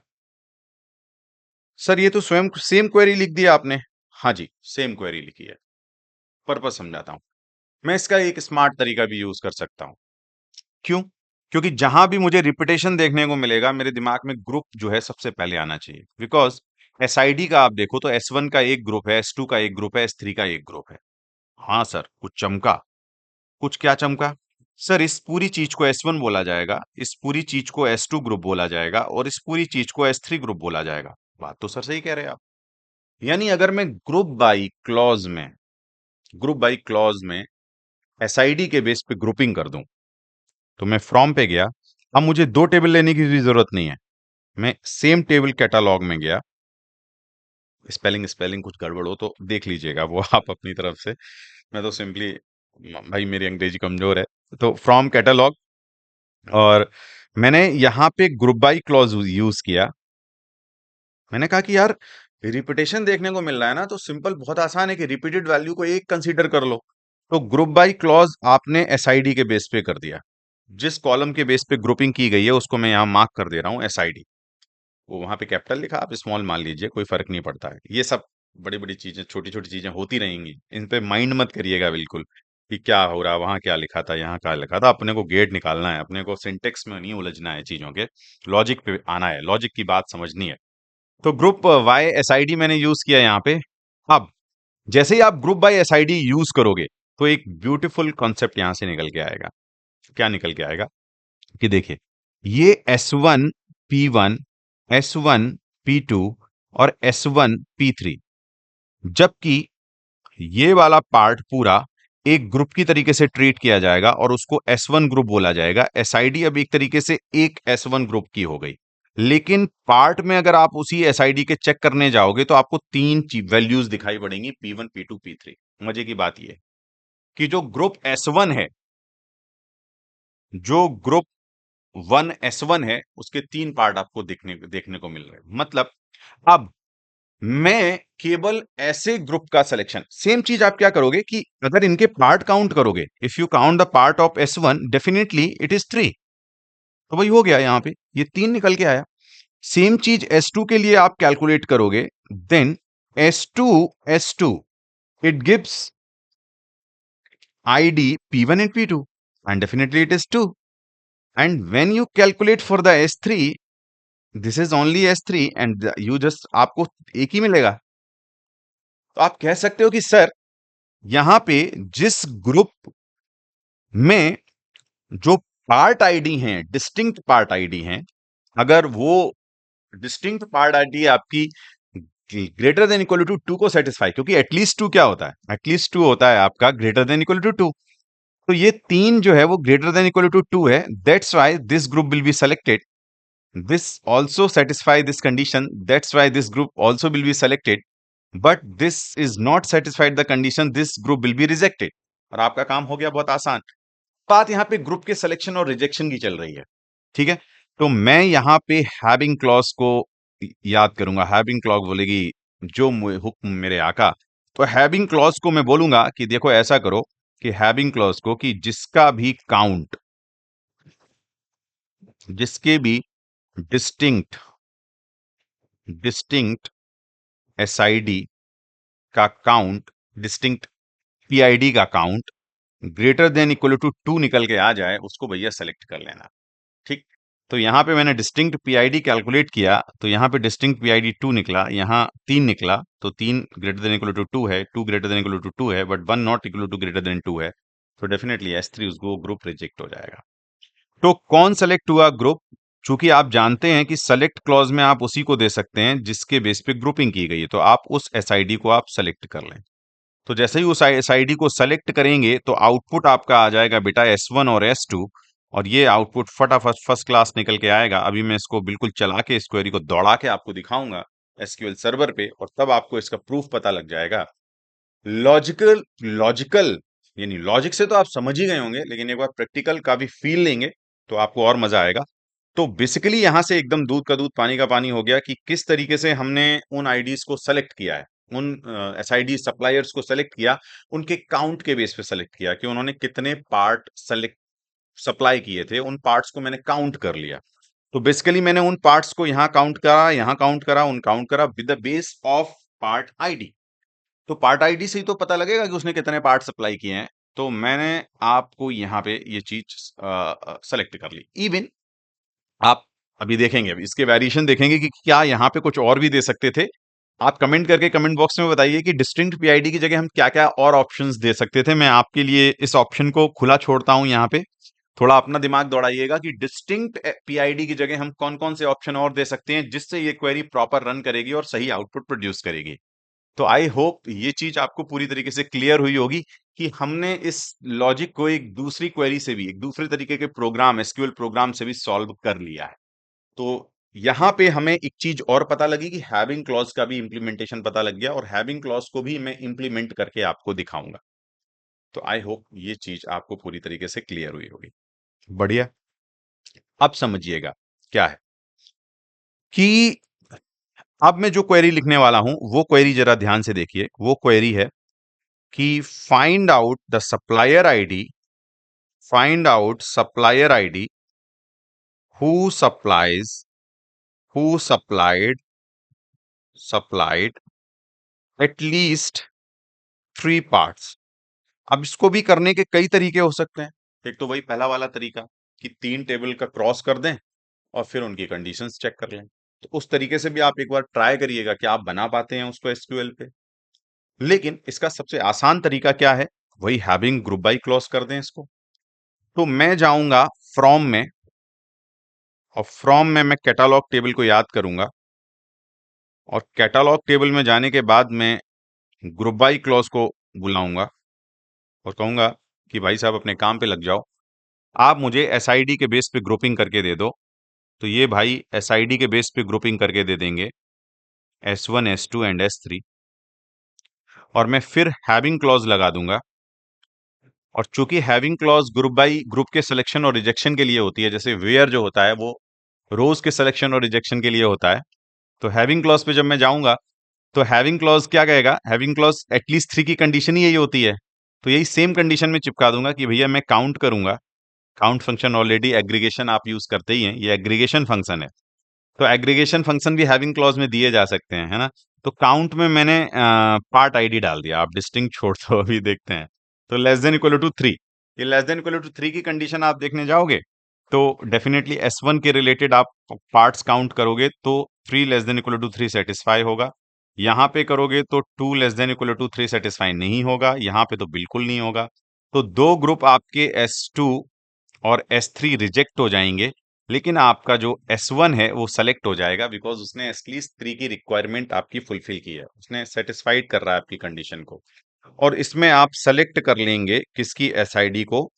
Sir ये तो स्वयं सेम क्वेरी लिख दिया आपने। हाँ जी, सेम क्वेरी लिखी है। पर्पस समझाता हूं। मैं इसका एक स्मार्ट तरीका भी यूज कर सकता हूं। क्यों? क्योंकि जहां भी मुझे रिपीटेशन देखने को मिलेगा मेरे दिमाग में ग्रुप जो है सबसे पहले आना चाहिए। बिकॉज SID का आप देखो तो S1 का एक ग्रुप है, S2 का एक ग्रुप है, S3 का एक ग्रुप है। हाँ सर, कुछ चमका। कुछ क्या चमका? सर इस पूरी चीज को S1 बोला जाएगा, इस पूरी चीज को S2 ग्रुप बोला जाएगा और इस पूरी चीज को S3 ग्रुप बोला जाएगा। बात तो सर सही कह रहे हैं आप। यानी अगर मैं ग्रुप बाई क्लॉज में ग्रुप बाई क्लॉज में एसआईडी के बेस पे ग्रुपिंग कर दूं, तो मैं फ्रॉम पे गया। अब मुझे 2 टेबल लेने की भी जरूरत नहीं है। मैं सेम टेबल कैटालॉग में गया। स्पेलिंग स्पेलिंग कुछ गड़बड़ हो तो देख लीजिएगा वो आप अपनी तरफ से। मैं तो सिंपली, भाई मेरी अंग्रेजी कमजोर है। तो फ्रॉम कैटालॉग, और मैंने यहाँ पे ग्रुप बाई क्लॉज यूज किया। मैंने कहा कि यार रिपीटेशन देखने को मिल रहा है ना, तो सिंपल बहुत आसान है कि रिपीटेड वैल्यू को एक कंसीडर कर लो। तो ग्रुप बाई क्लॉज आपने एसआईडी के बेस पे कर दिया। जिस कॉलम के बेस पे ग्रुपिंग की गई है उसको मैं यहाँ मार्क कर दे रहा हूँ एसआईडी। वो वहां पे कैपिटल लिखा, आप स्मॉल मान लीजिए, कोई फर्क नहीं पड़ता है। ये सब बड़ी बड़ी चीजें, छोटी छोटी चीजें होती रहेंगी, इन पे माइंड मत करिएगा बिल्कुल कि क्या हो रहा, वहां क्या लिखा था, यहाँ क्या लिखा था। अपने को गेट निकालना है, अपने को सिंटेक्स में नहीं उलझना है, चीजों के लॉजिक पे आना है, लॉजिक की बात समझनी है। तो ग्रुप वाई एसआईडी मैंने यूज किया यहाँ पे। अब जैसे ही आप ग्रुप बाय एसआईडी यूज करोगे तो एक ब्यूटीफुल कॉन्सेप्ट यहां से निकल के आएगा। क्या निकल के आएगा कि देखिए, ये S1 P1, S1 P2 और S1 P3, जबकि ये वाला पार्ट पूरा एक ग्रुप की तरीके से ट्रीट किया जाएगा और उसको S1 ग्रुप बोला जाएगा। एसआईडी अब एक तरीके से एक S1 ग्रुप की हो गई। लेकिन पार्ट में अगर आप उसी एसआईडी के चेक करने जाओगे तो आपको तीन वैल्यूज दिखाई पड़ेंगी, P1 P2 P3। मजे की बात यह कि जो ग्रुप S1 है, जो ग्रुप 1S1 है, उसके तीन पार्ट आपको देखने को मिल रहे हैं। मतलब अब मैं केवल ऐसे ग्रुप का सिलेक्शन, सेम चीज आप क्या करोगे कि अगर इनके पार्ट काउंट करोगे, if you count the part of S1 definitely it is 3। तो वही हो गया, यहां पे ये 3 निकल के आया। सेम चीज S2 के लिए आप कैलकुलेट करोगे, then S2 it gives ID P1 and P2 and definitely it is 2, and when you calculate for the S3, this is only S3 and you just आपको एक ही मिलेगा। तो आप कह सकते हो कि सर यहां पे जिस ग्रुप में जो पार्ट आईडी हैं, डिस्टिंक्ट पार्ट आईडी हैं, अगर वो डिस्टिंक्ट पार्ट आईडी आपकी ग्रेटर देन इक्वल टू 2 को सेटिस्फाई, क्योंकि एटलीस्ट 2 क्या होता है, एटलीस्ट 2 होता है आपका ग्रेटर देन इक्वल टू 2। तो ये तीन जो है वो ग्रेटर देन इक्वल टू 2 है, that's why this group will be selected. This also satisfy this condition. That's why this group also will be selected. But this is not satisfied the condition. This group will be rejected. और आपका काम हो गया बहुत आसान। बात यहाँ पे ग्रुप के सिलेक्शन और रिजेक्शन की चल रही है, ठीक है। तो मैं यहाँ पे हैविंग क्लॉज को याद करूंगा। हैविंग क्लॉज बोलेगी जो हुक्म मेरे आका। तो हैविंग क्लॉज को मैं बोलूंगा कि देखो ऐसा करो कि हैविंग क्लॉज को कि जिसका भी काउंट, जिसके भी डिस्टिंक्ट डिस्टिंक्ट एसआईडी का काउंट, डिस्टिंक्ट पीआईडी का count greater than equal to 2 निकल के आ जाए, उसको भैया सेलेक्ट कर लेना, ठीक। तो यहां पे मैंने डिस्टिंक्ट पीआईडी कैलकुलेट किया, तो यहां पे डिस्टिंक्ट पीआईडी 2 निकला, यहां 3 निकला। तो 3 ग्रेटर देन इक्वल टू 2 है, 2 ग्रेटर देन इक्वल टू 2 है, but 1 not equal to greater than 2 है। तो डेफिनेटली S3 उसको ग्रुप रिजेक्ट हो जाएगा। तो कौन सेलेक्ट हुआ ग्रुप? चूंकि आप जानते हैं कि सेलेक्ट क्लॉज में आप उसी को दे सकते हैं जिसके बेस पे ग्रुपिंग की गई है, तो आप उस एसआईडी को आप सेलेक्ट कर लें। तो जैसे ही उस एसआईडी को सेलेक्ट करेंगे तो आउटपुट आपका आ जाएगा बेटा S1 और S2, और ये आउटपुट फटाफट फर्स्ट क्लास निकल के आएगा। अभी मैं इसको बिल्कुल चला के इस क्वेरी को दौड़ा के आपको दिखाऊंगा एसक्यूएल सर्वर पे, और तब आपको इसका प्रूफ पता लग जाएगा। लॉजिकल लॉजिकल यानी लॉजिक से तो आप समझ ही गए होंगे, लेकिन एक बार प्रैक्टिकल का भी फील लेंगे तो आपको और मजा आएगा। तो बेसिकली यहां से एकदम दूध का दूध पानी का पानी हो गया कि किस तरीके से हमने उन आईडीज को सेलेक्ट किया है, उन एसआईडी सप्लायर्स को सेलेक्ट किया, उनके काउंट के बेस पे सेलेक्ट किया कि उन्होंने कितने पार्ट सेलेक्ट सप्लाई किए थे। उन पार्ट्स को मैंने काउंट कर लिया। तो बेसिकली मैंने उन पार्ट्स को यहाँ काउंट करा, यहाँ काउंट करा, उन काउंट करा with the base of part ID. तो पार्ट आईडी से ही तो पता लगेगा कि उसने कितने पार्ट सप्लाई किए हैं। तो मैंने आपको यहाँ पे ये चीज सेलेक्ट कर ली। इवन आप अभी देखेंगे, अभी इसके वेरिएशन देखेंगे कि क्या यहाँ पे कुछ और भी दे सकते थे। आप कमेंट करके कमेंट बॉक्स में बताइए कि डिस्टिंक्ट पीआईडी की जगह हम क्या क्या और ऑप्शंस दे सकते थे। मैं आपके लिए इस ऑप्शन को खुला छोड़ता हूं यहाँ पे। थोड़ा अपना दिमाग दौड़ाइएगा कि डिस्टिंक्ट पीआईडी की जगह हम कौन कौन से ऑप्शन और दे सकते हैं जिससे ये क्वेरी प्रॉपर रन करेगी और सही आउटपुट प्रोड्यूस करेगी। तो आई होप ये चीज आपको पूरी तरीके से क्लियर हुई होगी कि हमने इस लॉजिक को एक दूसरी क्वेरी से भी, एक दूसरे तरीके के प्रोग्राम, एसक्यूएल प्रोग्राम से भी सॉल्व कर लिया है। तो यहां पे हमें एक चीज और पता लगी कि हैविंग क्लॉज का भी इंप्लीमेंटेशन पता लग गया, और हैविंग क्लॉज को भी मैं इंप्लीमेंट करके आपको दिखाऊंगा। तो आई होप ये चीज आपको पूरी तरीके से क्लियर हुई होगी। बढ़िया। अब समझिएगा क्या है कि अब मैं जो क्वेरी लिखने वाला हूं वो क्वेरी जरा ध्यान से देखिए। वो क्वेरी है कि find out the supplier ID, find out supplier ID who supplies, who supplied at least 3 parts. अब इसको भी करने के कई तरीके हो सकते हैं। एक तो वही पहला वाला तरीका कि 3 टेबल का क्रॉस कर दें और फिर उनकी कंडीशंस चेक कर लें। तो उस तरीके से भी आप एक बार ट्राई करिएगा कि आप बना पाते हैं उसको एसक्यूएल पे। लेकिन इसका सबसे आसान तरीका क्या है? वही हैविंग ग्रुप बाय क्लॉज कर दें इसको। तो मैं जाऊंगा फ्रॉम में, और फ्रॉम में मैं कैटालॉग टेबल को याद करूंगा, और कैटालॉग टेबल में जाने के बाद मैं ग्रुप बाय क्लॉज को बुलाऊंगा और कहूंगा कि भाई साहब अपने काम पे लग जाओ, आप मुझे एसआईडी के बेस पे ग्रुपिंग करके दे दो। तो ये भाई एसआईडी के बेस पे ग्रुपिंग करके दे देंगे S1, S2 एंड S3, और मैं फिर हैविंग क्लॉज लगा दूंगा। और चूंकि having clause group by group के सिलेक्शन और रिजेक्शन के लिए होती है, जैसे वेयर जो होता है वो रोज के सिलेक्शन और रिजेक्शन के लिए होता है, तो हैविंग क्लॉज पे जब मैं जाऊंगा तो हैविंग क्लॉज क्या कहेगा? हैविंग क्लॉज एटलीस्ट 3 की कंडीशन ही यही होती है। तो यही सेम कंडीशन में चिपका दूंगा कि भैया मैं काउंट करूंगा। काउंट फंक्शन ऑलरेडी एग्रीगेशन आप यूज करते ही हैं, ये एग्रीगेशन फंक्शन है। तो एग्रीगेशन फंक्शन भी हैविंग क्लॉज में दिए जा सकते हैं, है ना? तो काउंट में मैंने पार्ट आईडी डाल दिया। आप डिस्टिंक्ट छोड़ दो, अभी देखते हैं। तो लेस देन इक्वल टू 3, ये लेस देन इक्वल टू 3 की कंडीशन आप देखने जाओगे तो डेफिनेटली S1 के रिलेटेड आप पार्ट्स काउंट करोगे तो 3 less than equal to 3 satisfy होगा। यहां पे करोगे तो 2 less than equal to 3 satisfy नहीं होगा, यहां पे तो बिल्कुल नहीं होगा। तो दो ग्रुप आपके S2 और S3 रिजेक्ट हो जाएंगे, लेकिन आपका जो S1 है वो सेलेक्ट हो जाएगा, बिकॉज उसने एटलीस्ट 3 की रिक्वायरमेंट आपकी फुलफिल की है, उसने सेटिस्फाइड कर रहा है आपकी कंडीशन को। और इसमें आप सेलेक्ट कर लेंगे किसकी? एसआईडी को।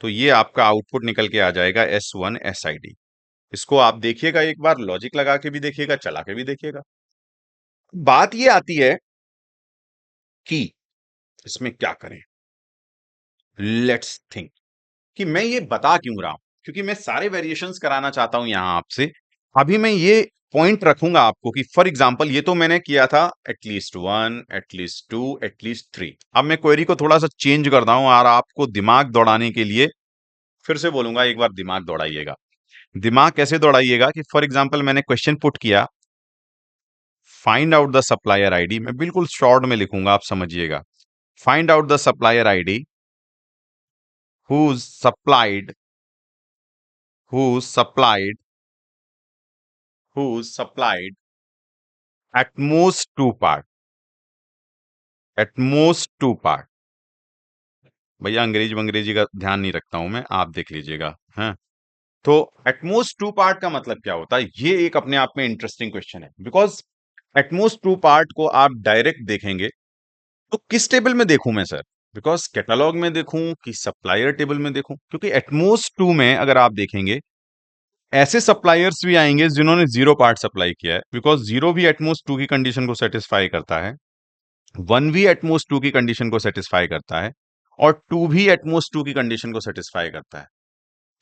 तो ये आपका आउटपुट निकल के आ जाएगा S1 एसआईडी। इसको आप देखिएगा, एक बार लॉजिक लगा के भी देखिएगा, चला के भी देखिएगा। बात ये आती है कि इसमें क्या करें। लेट्स थिंक कि मैं ये बता क्यों रहा हूं, क्योंकि मैं सारे वेरिएशंस कराना चाहता हूं यहां आपसे। अभी मैं ये पॉइंट रखूंगा आपको कि फॉर एग्जांपल ये तो मैंने किया था एटलीस्ट 1, एटलीस्ट 2, एटलीस्ट 3। अब मैं क्वेरी को थोड़ा सा चेंज करता हूं और आपको दिमाग दौड़ाने के लिए फिर से बोलूंगा, एक बार दिमाग दौड़ाइएगा। दिमाग कैसे दौड़ाइएगा कि फॉर एग्जांपल मैंने क्वेश्चन पुट किया, find out the supplier ID. मैं बिल्कुल शॉर्ट में लिखूंगा, आप समझिएगा। Find out the supplier ID who supplied, who supplied, who supplied at most 2 part, at most 2 part. भैया अंग्रेजी का ध्यान नहीं रखता हूं मैं, आप देख लीजिएगा। हैं? तो एटमोस्ट 2 पार्ट का मतलब क्या होता है? ये एक अपने आप में इंटरेस्टिंग क्वेश्चन है, बिकॉज एटमोस्ट 2 पार्ट को आप डायरेक्ट देखेंगे तो किस टेबल में देखूं मैं सर? बिकॉज कैटलॉग में देखूं कि सप्लायर टेबल में देखूं? क्योंकि एटमोस्ट 2 में अगर आप देखेंगे ऐसे सप्लायर्स भी आएंगे जिन्होंने 0 पार्ट सप्लाई किया है, बिकॉज 0 भी एटमोस्ट 2 की कंडीशन को सेटिस्फाई करता है, 1 भी एटमोस्ट 2 की कंडीशन को सेटिस्फाई करता है, और 2 भी एटमोस्ट 2 की कंडीशन को सेटिस्फाई करता है।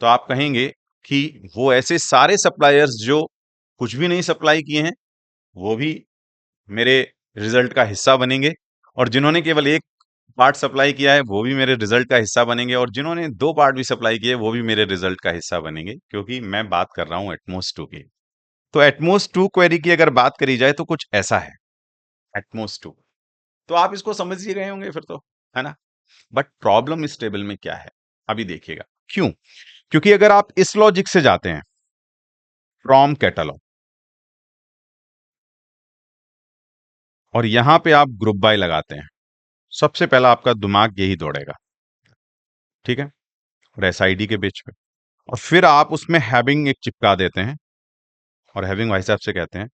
तो आप कहेंगे कि वो ऐसे सारे सप्लायर्स जो कुछ भी नहीं सप्लाई किए हैं वो भी मेरे रिजल्ट का हिस्सा बनेंगे, और जिन्होंने केवल 1 पार्ट सप्लाई किया है वो भी मेरे रिजल्ट का हिस्सा बनेंगे, और जिन्होंने 2 पार्ट भी सप्लाई किए वो भी मेरे रिजल्ट का हिस्सा बनेंगे, क्योंकि मैं बात कर रहा हूं एटमोस्ट 2 की। तो एटमोस्ट 2 क्वेरी की अगर बात करी जाए तो कुछ ऐसा है एटमोस्ट 2। तो आप इसको समझ ही गए होंगे फिर तो, है ना? बट प्रॉब्लम इस टेबल में क्या है अभी देखिएगा। क्यों? क्योंकि अगर आप इस लॉजिक से जाते हैं फ्रॉम कैटलॉग और यहां पे आप ग्रुप बाय लगाते हैं, सबसे पहला आपका दिमाग यही दौड़ेगा, ठीक है? और एसआईडी के बीच पे, और फिर आप उसमें हैविंग एक चिपका देते हैं, और हैविंग भाई साहब से कहते हैं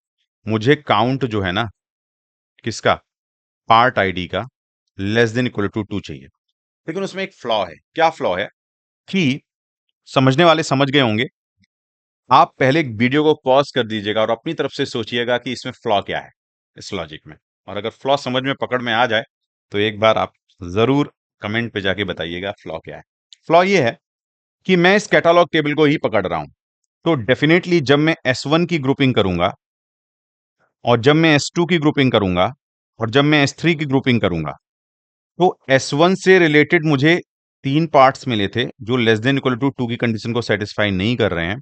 मुझे काउंट जो है ना किसका? पार्ट आईडी का लेस देन इक्वल टू 2 चाहिए। लेकिन उसमें एक फ्लॉ है। क्या फ्लॉ है? कि समझने वाले समझ गए होंगे। आप पहले एक वीडियो को पॉज कर दीजिएगा और अपनी तरफ से सोचिएगा कि इसमें फ्लॉ क्या है इस लॉजिक में। और अगर फ्लॉ समझ में पकड़ में आ जाए तो एक बार आप जरूर कमेंट पे जाके बताइएगा फ्लॉ क्या है। फ्लॉ ये है कि मैं इस कैटालॉग टेबल को ही पकड़ रहा हूं, तो डेफिनेटली जब मैं S1 की ग्रुपिंग करूंगा और जब मैं S2 की ग्रुपिंग करूंगा और जब मैं S3 की ग्रुपिंग करूंगा, तो S1 से रिलेटेड मुझे 3 पार्ट्स मिले थे जो लेस देन इक्वल टू 2 की कंडीशन को सेटिस्फाई नहीं कर रहे हैं।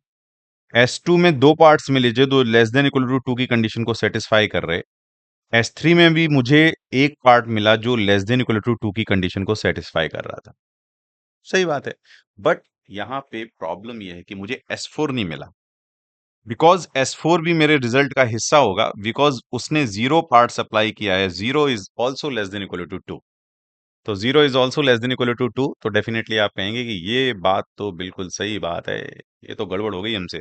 S2 में 2 पार्ट्स मिले जो लेस देन इक्वल टू 2 की कंडीशन को सेटिस्फाई कर रहे। S3 में भी मुझे एक पार्ट मिला जो लेस देन इक्वल टू 2 की कंडीशन को सेटिस्फाई कर रहा था। सही बात है, बट यहां पे प्रॉब्लम यह है कि मुझे S4 नहीं मिला। बिकॉज S4 भी मेरे रिजल्ट का हिस्सा होगा, बिकॉज उसने 0 पार्ट सप्लाई किया है। 0 is also less than equal to 2। तो 0 is also less than equal to 2, तो डेफिनेटली आप कहेंगे कि ये बात तो बिल्कुल सही बात है, ये तो गड़बड़ हो गई हमसे।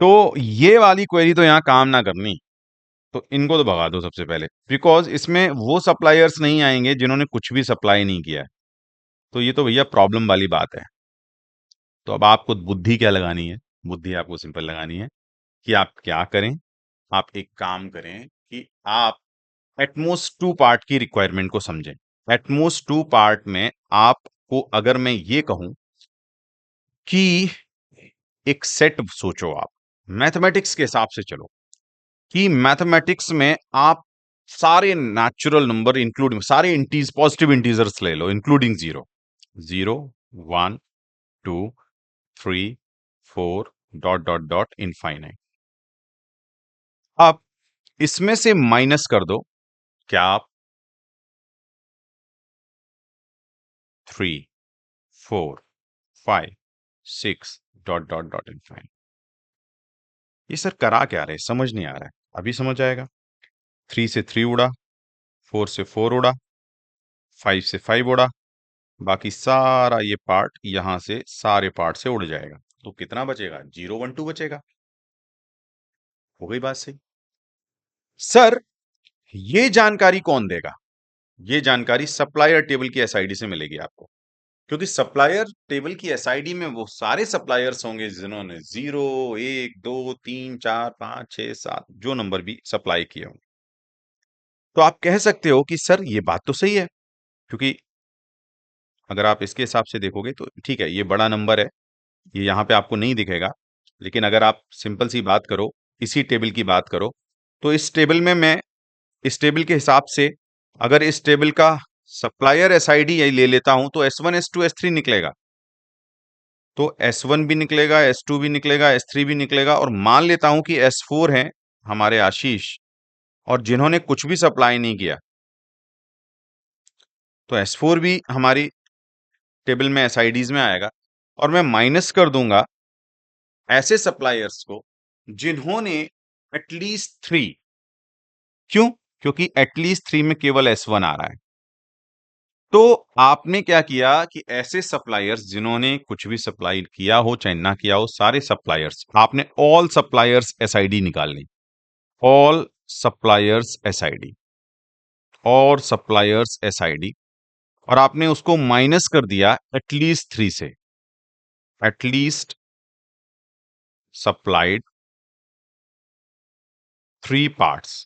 तो ये वाली क्वेरी तो यहां काम ना करनी, तो इनको तो भगा दो सबसे पहले, बिकॉज इसमें वो सप्लायर्स नहीं आएंगे जिन्होंने कुछ भी सप्लाई नहीं किया है। तो ये तो भैया प्रॉब्लम वाली बात है। तो अब आपको बुद्धि क्या लगानी है? बुद्धि आपको सिंपल लगानी है कि आप क्या करें। आप एक काम करें कि आप एटमोस्ट 2 पार्ट की रिक्वायरमेंट को समझें। एटमोस्ट 2 पार्ट में आपको अगर मैं ये कहूं कि एक सेट सोचो, आप मैथमेटिक्स के हिसाब से चलो कि मैथमेटिक्स में आप सारे नेचुरल नंबर इंक्लूड सारे इंटीज पॉजिटिव इंटीजर्स ले लो including 0, 0, 1, 2, 3, 4 dot dot dot infinite. आप इसमें से माइनस कर दो। क्या आप 3, 4, 5, 6 डॉट डॉट डॉट इनफाइनाइट। ये सर करा क्या रहे, समझ नहीं आ रहा है। अभी समझ आएगा। 3 से 3 उड़ा, 4 से 4 उड़ा, 5 से 5 उड़ा, बाकी सारा ये पार्ट यहां से सारे पार्ट से उड़ जाएगा। तो कितना बचेगा? 0, 1, 2 बचेगा। हो गई बात सही। सर ये जानकारी कौन देगा? ये जानकारी सप्लायर टेबल की एसआईडी से मिलेगी आपको, क्योंकि सप्लायर टेबल की एसआईडी में वो सारे सप्लायर्स होंगे जिन्होंने 0, 1, 2, 3, 4, 5, 6, 7 जो नंबर भी सप्लाई किए होंगे। तो आप कह सकते हो कि सर ये बात तो सही है, क्योंकि अगर आप इसके हिसाब से देखोगे तो ठीक है, ये बड़ा नंबर है, ये यहाँ पे आपको नहीं दिखेगा। लेकिन अगर आप सिंपल सी बात करो, इसी टेबल की बात करो, तो इस टेबल में मैं इस टेबल के हिसाब से अगर इस टेबल का सप्लायर एसआईडी यही ले लेता हूं तो S1, S2, S3 निकलेगा। तो S1 भी निकलेगा, S2 भी निकलेगा, S3 भी निकलेगा, और मान लेता हूं कि S4 हैं हमारे आशीष, और जिन्होंने कुछ भी सप्लाई नहीं किया, तो S4 भी हमारी टेबल में एसआईडीज में आएगा। और मैं माइनस कर दूंगा ऐसे सप्लायर्स को जिन्होंने एटलीस्ट 3। क्यों? क्योंकि एटलीस्ट 3 में केवल S1 आ रहा है। तो आपने क्या किया कि ऐसे सप्लायर्स जिन्होंने कुछ भी सप्लाई किया हो चाहे ना किया हो, सारे सप्लायर्स, आपने ऑल सप्लायर्स एसआईडी निकाल ली। ऑल सप्लायर्स एसआईडी, और सप्लायर्स एसआईडी, और आपने उसको माइनस कर दिया एटलीस्ट 3 से। एटलीस्ट सप्लाइड 3 पार्ट्स,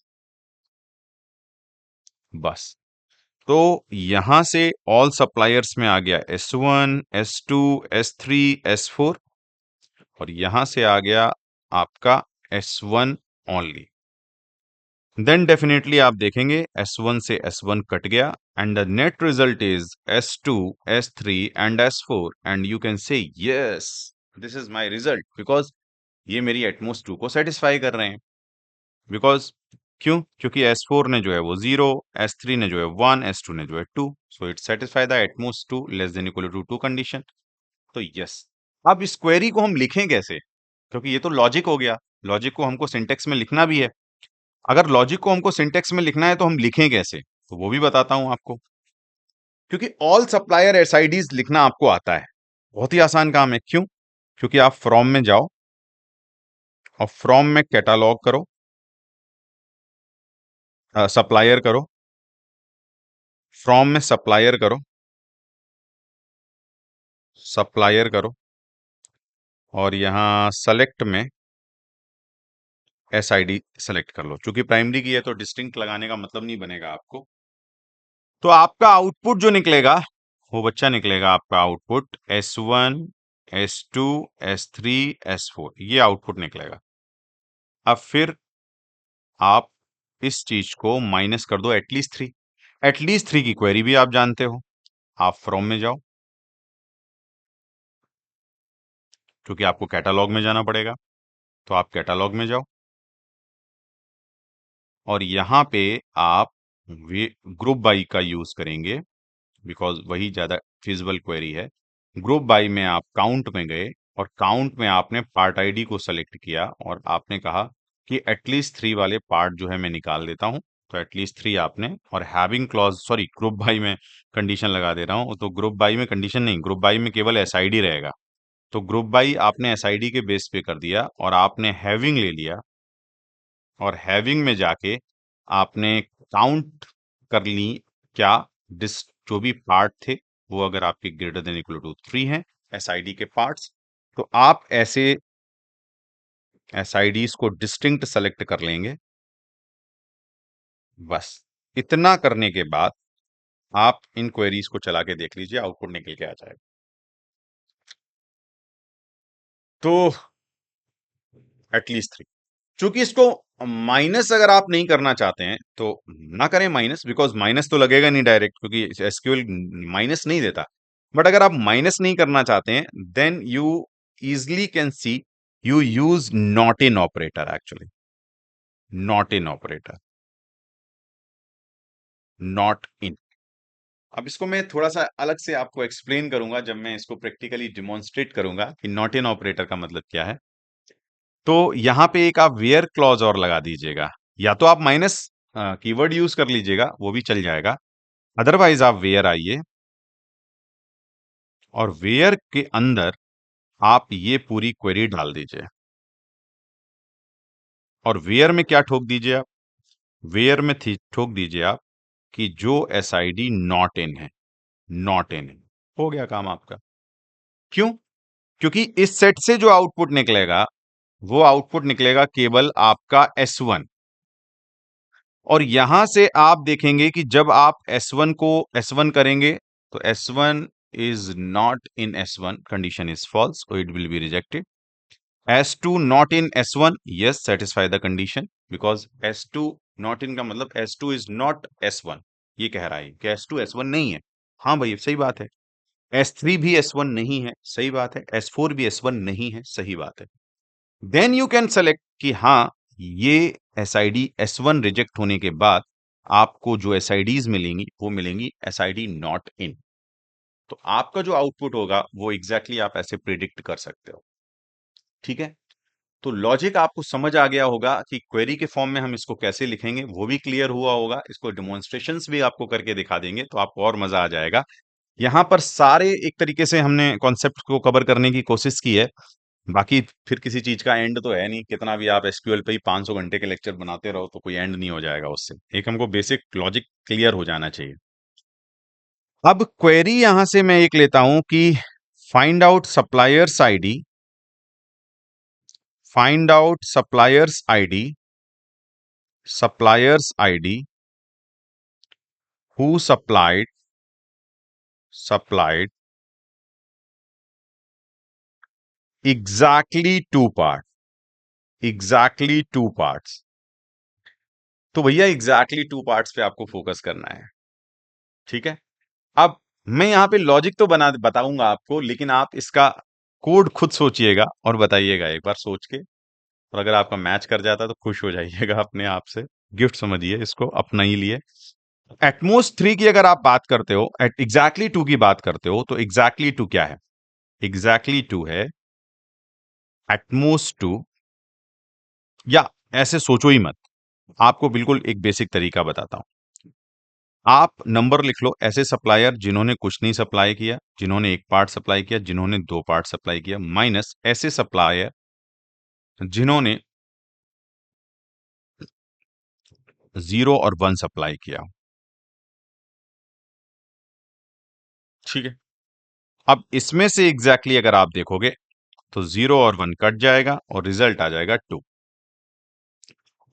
बस। तो यहां से ऑल सप्लायर्स में आ गया S1, S2, S3, S4, और यहां से आ गया आपका S1 ओनली। देन डेफिनेटली आप देखेंगे S1 से S1 कट गया, and the net result is S2, S3 and S4, and you can say yes this is my result, because ये मेरी एटमोस्ट 2 को सेटिस्फाई कर रहे हैं। बिकॉज क्यों? क्योंकि S4 ने जो है वो 0, S3 ने जो है 1, S2 ने जो है 2, so it satisfy the at most 2 less than equal to 2 condition. तो यस। अब इस क्वेरी को हम लिखें कैसे? क्योंकि ये तो लॉजिक हो गया, लॉजिक को हमको सिंटेक्स में लिखना भी है। अगर लॉजिक को हमको सिंटेक्स में लिखना है तो हम लिखें कैसे, तो वो भी बताता हूं आपको। क्योंकि ऑल सप्लायर एसआईडीज लिखना आपको आता है, बहुत ही आसान काम है। क्यों? क्योंकि आप फ्रॉम में जाओ और फ्रॉम में कैटालॉग करो, सप्लायर करो, फ्रॉम में सप्लायर करो, सप्लायर करो, और यहां सेलेक्ट में एसआईडी सेलेक्ट कर लो। चूंकि प्राइमरी की है तो डिस्टिंक्ट लगाने का मतलब नहीं बनेगा आपको। तो आपका आउटपुट जो निकलेगा वो बच्चा निकलेगा आपका output S1, S2, S3, S4, ये आउटपुट निकलेगा। अब फिर आप इस चीज को माइनस कर दो एटलीस्ट 3। एटलीस्ट 3 की क्वेरी भी आप जानते हो। आप फ्रॉम में जाओ, क्योंकि आपको कैटालॉग में जाना पड़ेगा, तो आप कैटालॉग में जाओ और यहां पे आप ग्रुप बाई का यूज करेंगे, बिकॉज वही ज्यादा फिजिबल क्वेरी है। ग्रुप बाई में आप काउंट में गए और काउंट में आपने पार्ट आईडी को सेलेक्ट किया और आपने कहा कि एटलीस्ट 3 वाले पार्ट जो है मैं निकाल देता हूं। तो एटलीस्ट 3 आपने, और having clause, sorry, group by में कंडीशन लगा दे रहा हूं, तो ग्रुप बाई में कंडीशन नहीं, ग्रुप बाई में केवल एसआईडी रहेगा। तो ग्रुप बाई आपने एसआईडी के बेस पे कर दिया और आपने हैविंग ले लिया, और हैविंग में जाके आपने काउंट कर ली क्या डिस जो भी पार्ट थे वो अगर आपके ग्रेटर देन इक्वल टू 3 हैं एसआईडी के पार्ट्स, तो आप ऐसे एसआईडीज को डिस्टिंक्ट सेलेक्ट कर लेंगे। बस इतना करने के बाद आप इन क्वेरीज को चला के देख लीजिए, आउटपुट निकल के आ जाएगा। तो एटलीस्ट 3, चूंकि इसको माइनस अगर आप नहीं करना चाहते हैं तो ना करें माइनस, बिकॉज माइनस तो लगेगा नहीं डायरेक्ट, क्योंकि एसक्यूएल माइनस नहीं देता। बट अगर आप माइनस नहीं करना चाहते हैं then you easily can see you use not in operator, actually not in operator, not in. अब इसको मैं थोड़ा सा अलग से आपको एक्सप्लेन करूंगा जब मैं इसको प्रैक्टिकली डिमॉन्स्ट्रेट करूंगा कि नॉट इन ऑपरेटर का मतलब क्या है। तो यहां पे एक आप वेयर क्लॉज और लगा दीजिएगा, या तो आप माइनस कीवर्ड यूज कर लीजिएगा, वो भी चल जाएगा। अदरवाइज आप वेयर आइए और वेयर के अंदर आप ये पूरी क्वेरी डाल दीजिए। और वेयर में क्या ठोक दीजिए आप, वेयर में ठोक दीजिए आप कि जो एसआईडी नॉट इन है, नॉट इन है। हो गया काम आपका। क्यों? क्योंकि इस सेट से जो आउटपुट निकलेगा वो आउटपुट निकलेगा केवल आपका S1। और यहां से आप देखेंगे कि जब आप S1 को S1 करेंगे तो S1 is not in S1, condition is false, so it will be rejected. S2 not in S1, yes, satisfy the condition, because S2 not in का मतलब S2 is not S1, ये कह रहा है कि S2 S1 नहीं है। हाँ भाई सही बात है। S3 भी S1 नहीं है, सही बात है। S4 भी S1 नहीं है, सही बात है। देन यू कैन सेलेक्ट कि हाँ ये SID S1 रिजेक्ट होने के बाद आपको जो SIDs मिलेंगी वो मिलेंगी SID नॉट इन। तो आपका जो आउटपुट होगा वो एग्जैक्टली आप ऐसे प्रिडिक्ट कर सकते हो। ठीक है, तो लॉजिक आपको समझ आ गया होगा कि क्वेरी के फॉर्म में हम इसको कैसे लिखेंगे, वो भी क्लियर हुआ होगा। इसको डिमॉन्स्ट्रेशंस भी आपको करके दिखा देंगे तो आपको और मजा आ जाएगा। यहां पर सारे एक तरीके से हमने कॉन्सेप्ट को कवर करने की कोशिश की है। बाकी फिर किसी चीज का एंड तो है नहीं, कितना भी आप एसक्यूएल पे ही 500 घंटे के लेक्चर बनाते रहो तो कोई एंड नहीं हो जाएगा उससे। एक हमको बेसिक लॉजिक क्लियर हो जाना चाहिए। अब क्वेरी यहां से मैं एक लेता हूं कि find out suppliers ID, find out suppliers ID, suppliers ID who supplied exactly two parts, exactly two parts। तो भैया एग्जैक्टली टू पार्ट्स पे आपको फोकस करना है। ठीक है, अब मैं यहां पे लॉजिक तो बताऊंगा आपको, लेकिन आप इसका कोड खुद सोचिएगा और बताइएगा एक बार सोच के। और अगर आपका मैच कर जाता है तो खुश हो जाइएगा अपने आप से, गिफ्ट समझिए इसको, अपना ही लिए। एटमोस्ट 3 की अगर आप बात करते हो, एग्जैक्टली 2 की बात करते हो, तो एग्जैक्टली 2 क्या है? एग्जैक्टली 2 है एटमोस्ट 2, या ऐसे सोचो ही मत, आपको बिल्कुल एक बेसिक तरीका बताता हूं। आप नंबर लिख लो ऐसे सप्लायर जिन्होंने कुछ नहीं सप्लाई किया, जिन्होंने एक पार्ट सप्लाई किया, जिन्होंने 2 पार्ट सप्लाई किया, माइनस ऐसे सप्लायर जिन्होंने 0 और 1 सप्लाई किया हो। ठीक है। अब इसमें से एग्जैक्टली अगर आप देखोगे तो 0 और 1 कट जाएगा और रिजल्ट आ जाएगा 2।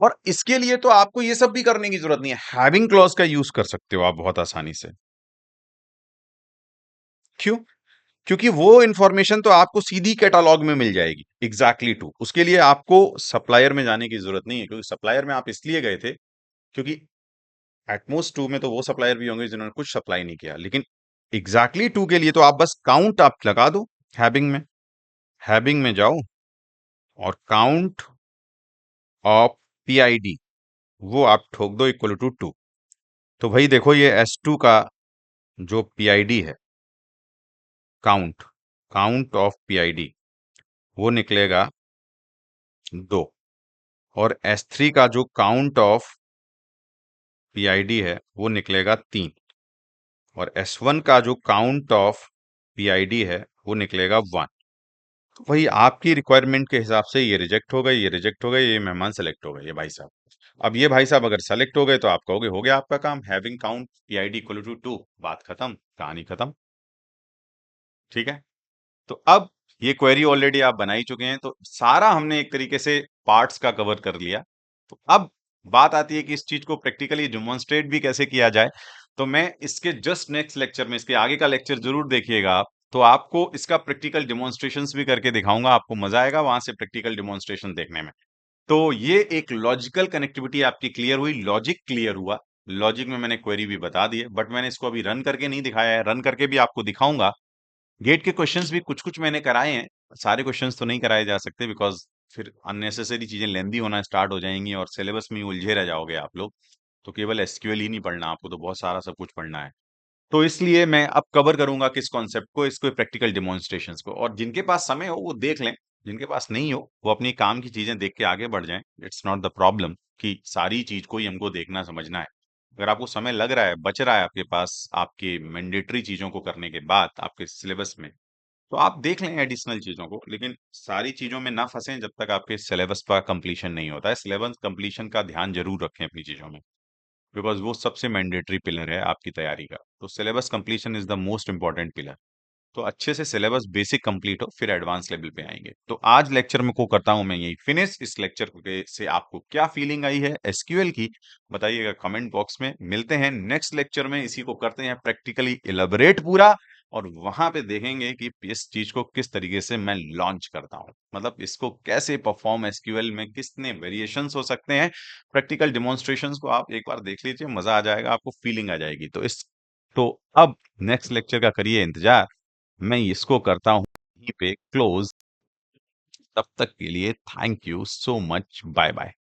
और इसके लिए तो आपको ये सब भी करने की जरूरत नहीं है, हैविंग क्लॉज का यूज कर सकते हो आप बहुत आसानी से। क्यों? क्योंकि वो इंफॉर्मेशन तो आपको सीधी कैटालॉग में मिल जाएगी एग्जैक्टली टू। उसके लिए आपको सप्लायर में जाने की जरूरत नहीं है, क्योंकि सप्लायर में आप इसलिए गए थे क्योंकि एटमोस्ट 2 में तो वो सप्लायर भी होंगे जिन्होंने कुछ सप्लाई नहीं किया, लेकिन एग्जैक्टली 2 के लिए तो आप बस काउंट आप लगा दो हैबिंग में जाओ और काउंट ऑफ पीआईडी वो आप ठोक दो इक्वल टू 2। तो भाई देखो ये S2 का जो पीआईडी है, काउंट काउंट ऑफ पीआईडी वो निकलेगा 2, और S3 का जो काउंट ऑफ पीआईडी है वो निकलेगा 3, और S1 का जो काउंट ऑफ पीआईडी है वो निकलेगा 1। तो वही आपकी रिक्वायरमेंट के हिसाब से ये रिजेक्ट हो गए, ये रिजेक्ट हो गए, ये मेहमान सेलेक्ट हो गए, ये भाई साहब। अब ये भाई साहब अगर सेलेक्ट हो गए तो आप कहोगे हो गया आपका काम, having count PID equal to 2, बात खत्म, कहानी खत्म। ठीक है। तो अब ये क्वेरी ऑलरेडी आप बना ही चुके हैं, तो सारा हमने एक तरीके से पार्ट्स का कवर कर लिया। तो अब बात आती है कि इस चीज को प्रैक्टिकली डेमोन्स्ट्रेट भी कैसे किया जाए। तो मैं इसके जस्ट नेक्स्ट लेक्चर में, इसके आगे का लेक्चर जरूर देखिएगा आप, तो आपको इसका प्रैक्टिकल डेमोन्स्ट्रेशंस भी करके दिखाऊंगा, आपको मजा आएगा वहां से प्रैक्टिकल डेमोन्स्ट्रेशन देखने में। तो ये एक लॉजिकल कनेक्टिविटी आपकी क्लियर हुई, लॉजिक क्लियर हुआ। लॉजिक में मैंने क्वेरी भी बता दी है, बट मैंने इसको अभी रन करके नहीं दिखाया है, रन करके भी आपको दिखाऊंगा। गेट के क्वेश्चंस भी कुछ-कुछ मैंने कराए हैं, सारे क्वेश्चंस तो नहीं कराए जा सकते बिकॉज़ फिर अननेसेसरी चीज़ें लेंदी होना स्टार्ट हो जाएँगी और सिलेबस में ही उलझे रह जाओगे आप लोग। तो केवल एसक्यूएल ही नहीं पढ़ना आपको, तो बहुत सारा सब कुछ पढ़ना है। तो इसलिए मैं अब कवर करूँगा किस कॉन्सेप्ट को, इसको प्रैक्टिकल डेमोंस्ट्रेशंस को, और जिनके पास समय हो वो देख लें, जिनके पास नहीं हो वो अपनी काम की चीज़ें देख के आगे बढ़ जाएँ। इट्स नॉट द प्रॉब्लम कि सारी चीज़ को ही हमको देखना समझना है। अगर आपको समय लग रहा है, बच रहा है आपके पास आपकी मैंडेटरी चीज़ों को करने के बाद आपके सिलेबस में, तो आप देख लें एडिशनल चीज़ों को, लेकिन सारी चीज़ों में ना फँसें जब तक आपके सिलेबस का कंप्लीशन नहीं होता है। सिलेबस कंप्लीशन का ध्यान ज़रूर रखें अपनी चीज़ों में, बिकॉज़ वो सबसे मैंडेटरी पिलर है आपकी तैयारी का। तो syllabus completion is the most important pillar. तो अच्छे से सिलेबस बेसिक कंप्लीट हो, फिर एडवांस लेवल पे आएँगे। तो आज लेक्चर में को करता हूँ मैं यही फिनिश। इस लेक्चर के से आपको क्या फीलिंग आई है एसक्यूएल की, बताइएगा कमेंट बॉक्स में। मिलते हैं नेक्स्ट लेक्चर में, इसी को करते हैं प्रैक्टिकली इलैबोरेट पूरा, और वहां पे देखेंगे कि इस चीज को किस तरीके से मैं लॉन्च करता हूँ, मतलब इसको कैसे परफॉर्म, एसक्यूएल में कितने वेरिएशंस हो सकते हैं। प्रैक्टिकल डिमॉन्स्ट्रेशंस को आप एक बार देख लीजिए, मजा आ जाएगा, आपको फीलिंग आ जाएगी। तो अब नेक्स्ट लेक्चर का करिए इंतजार, मैं इसको करता हूँ यहीं पे क्लोज। तब तक के लिए thank you so much, bye bye.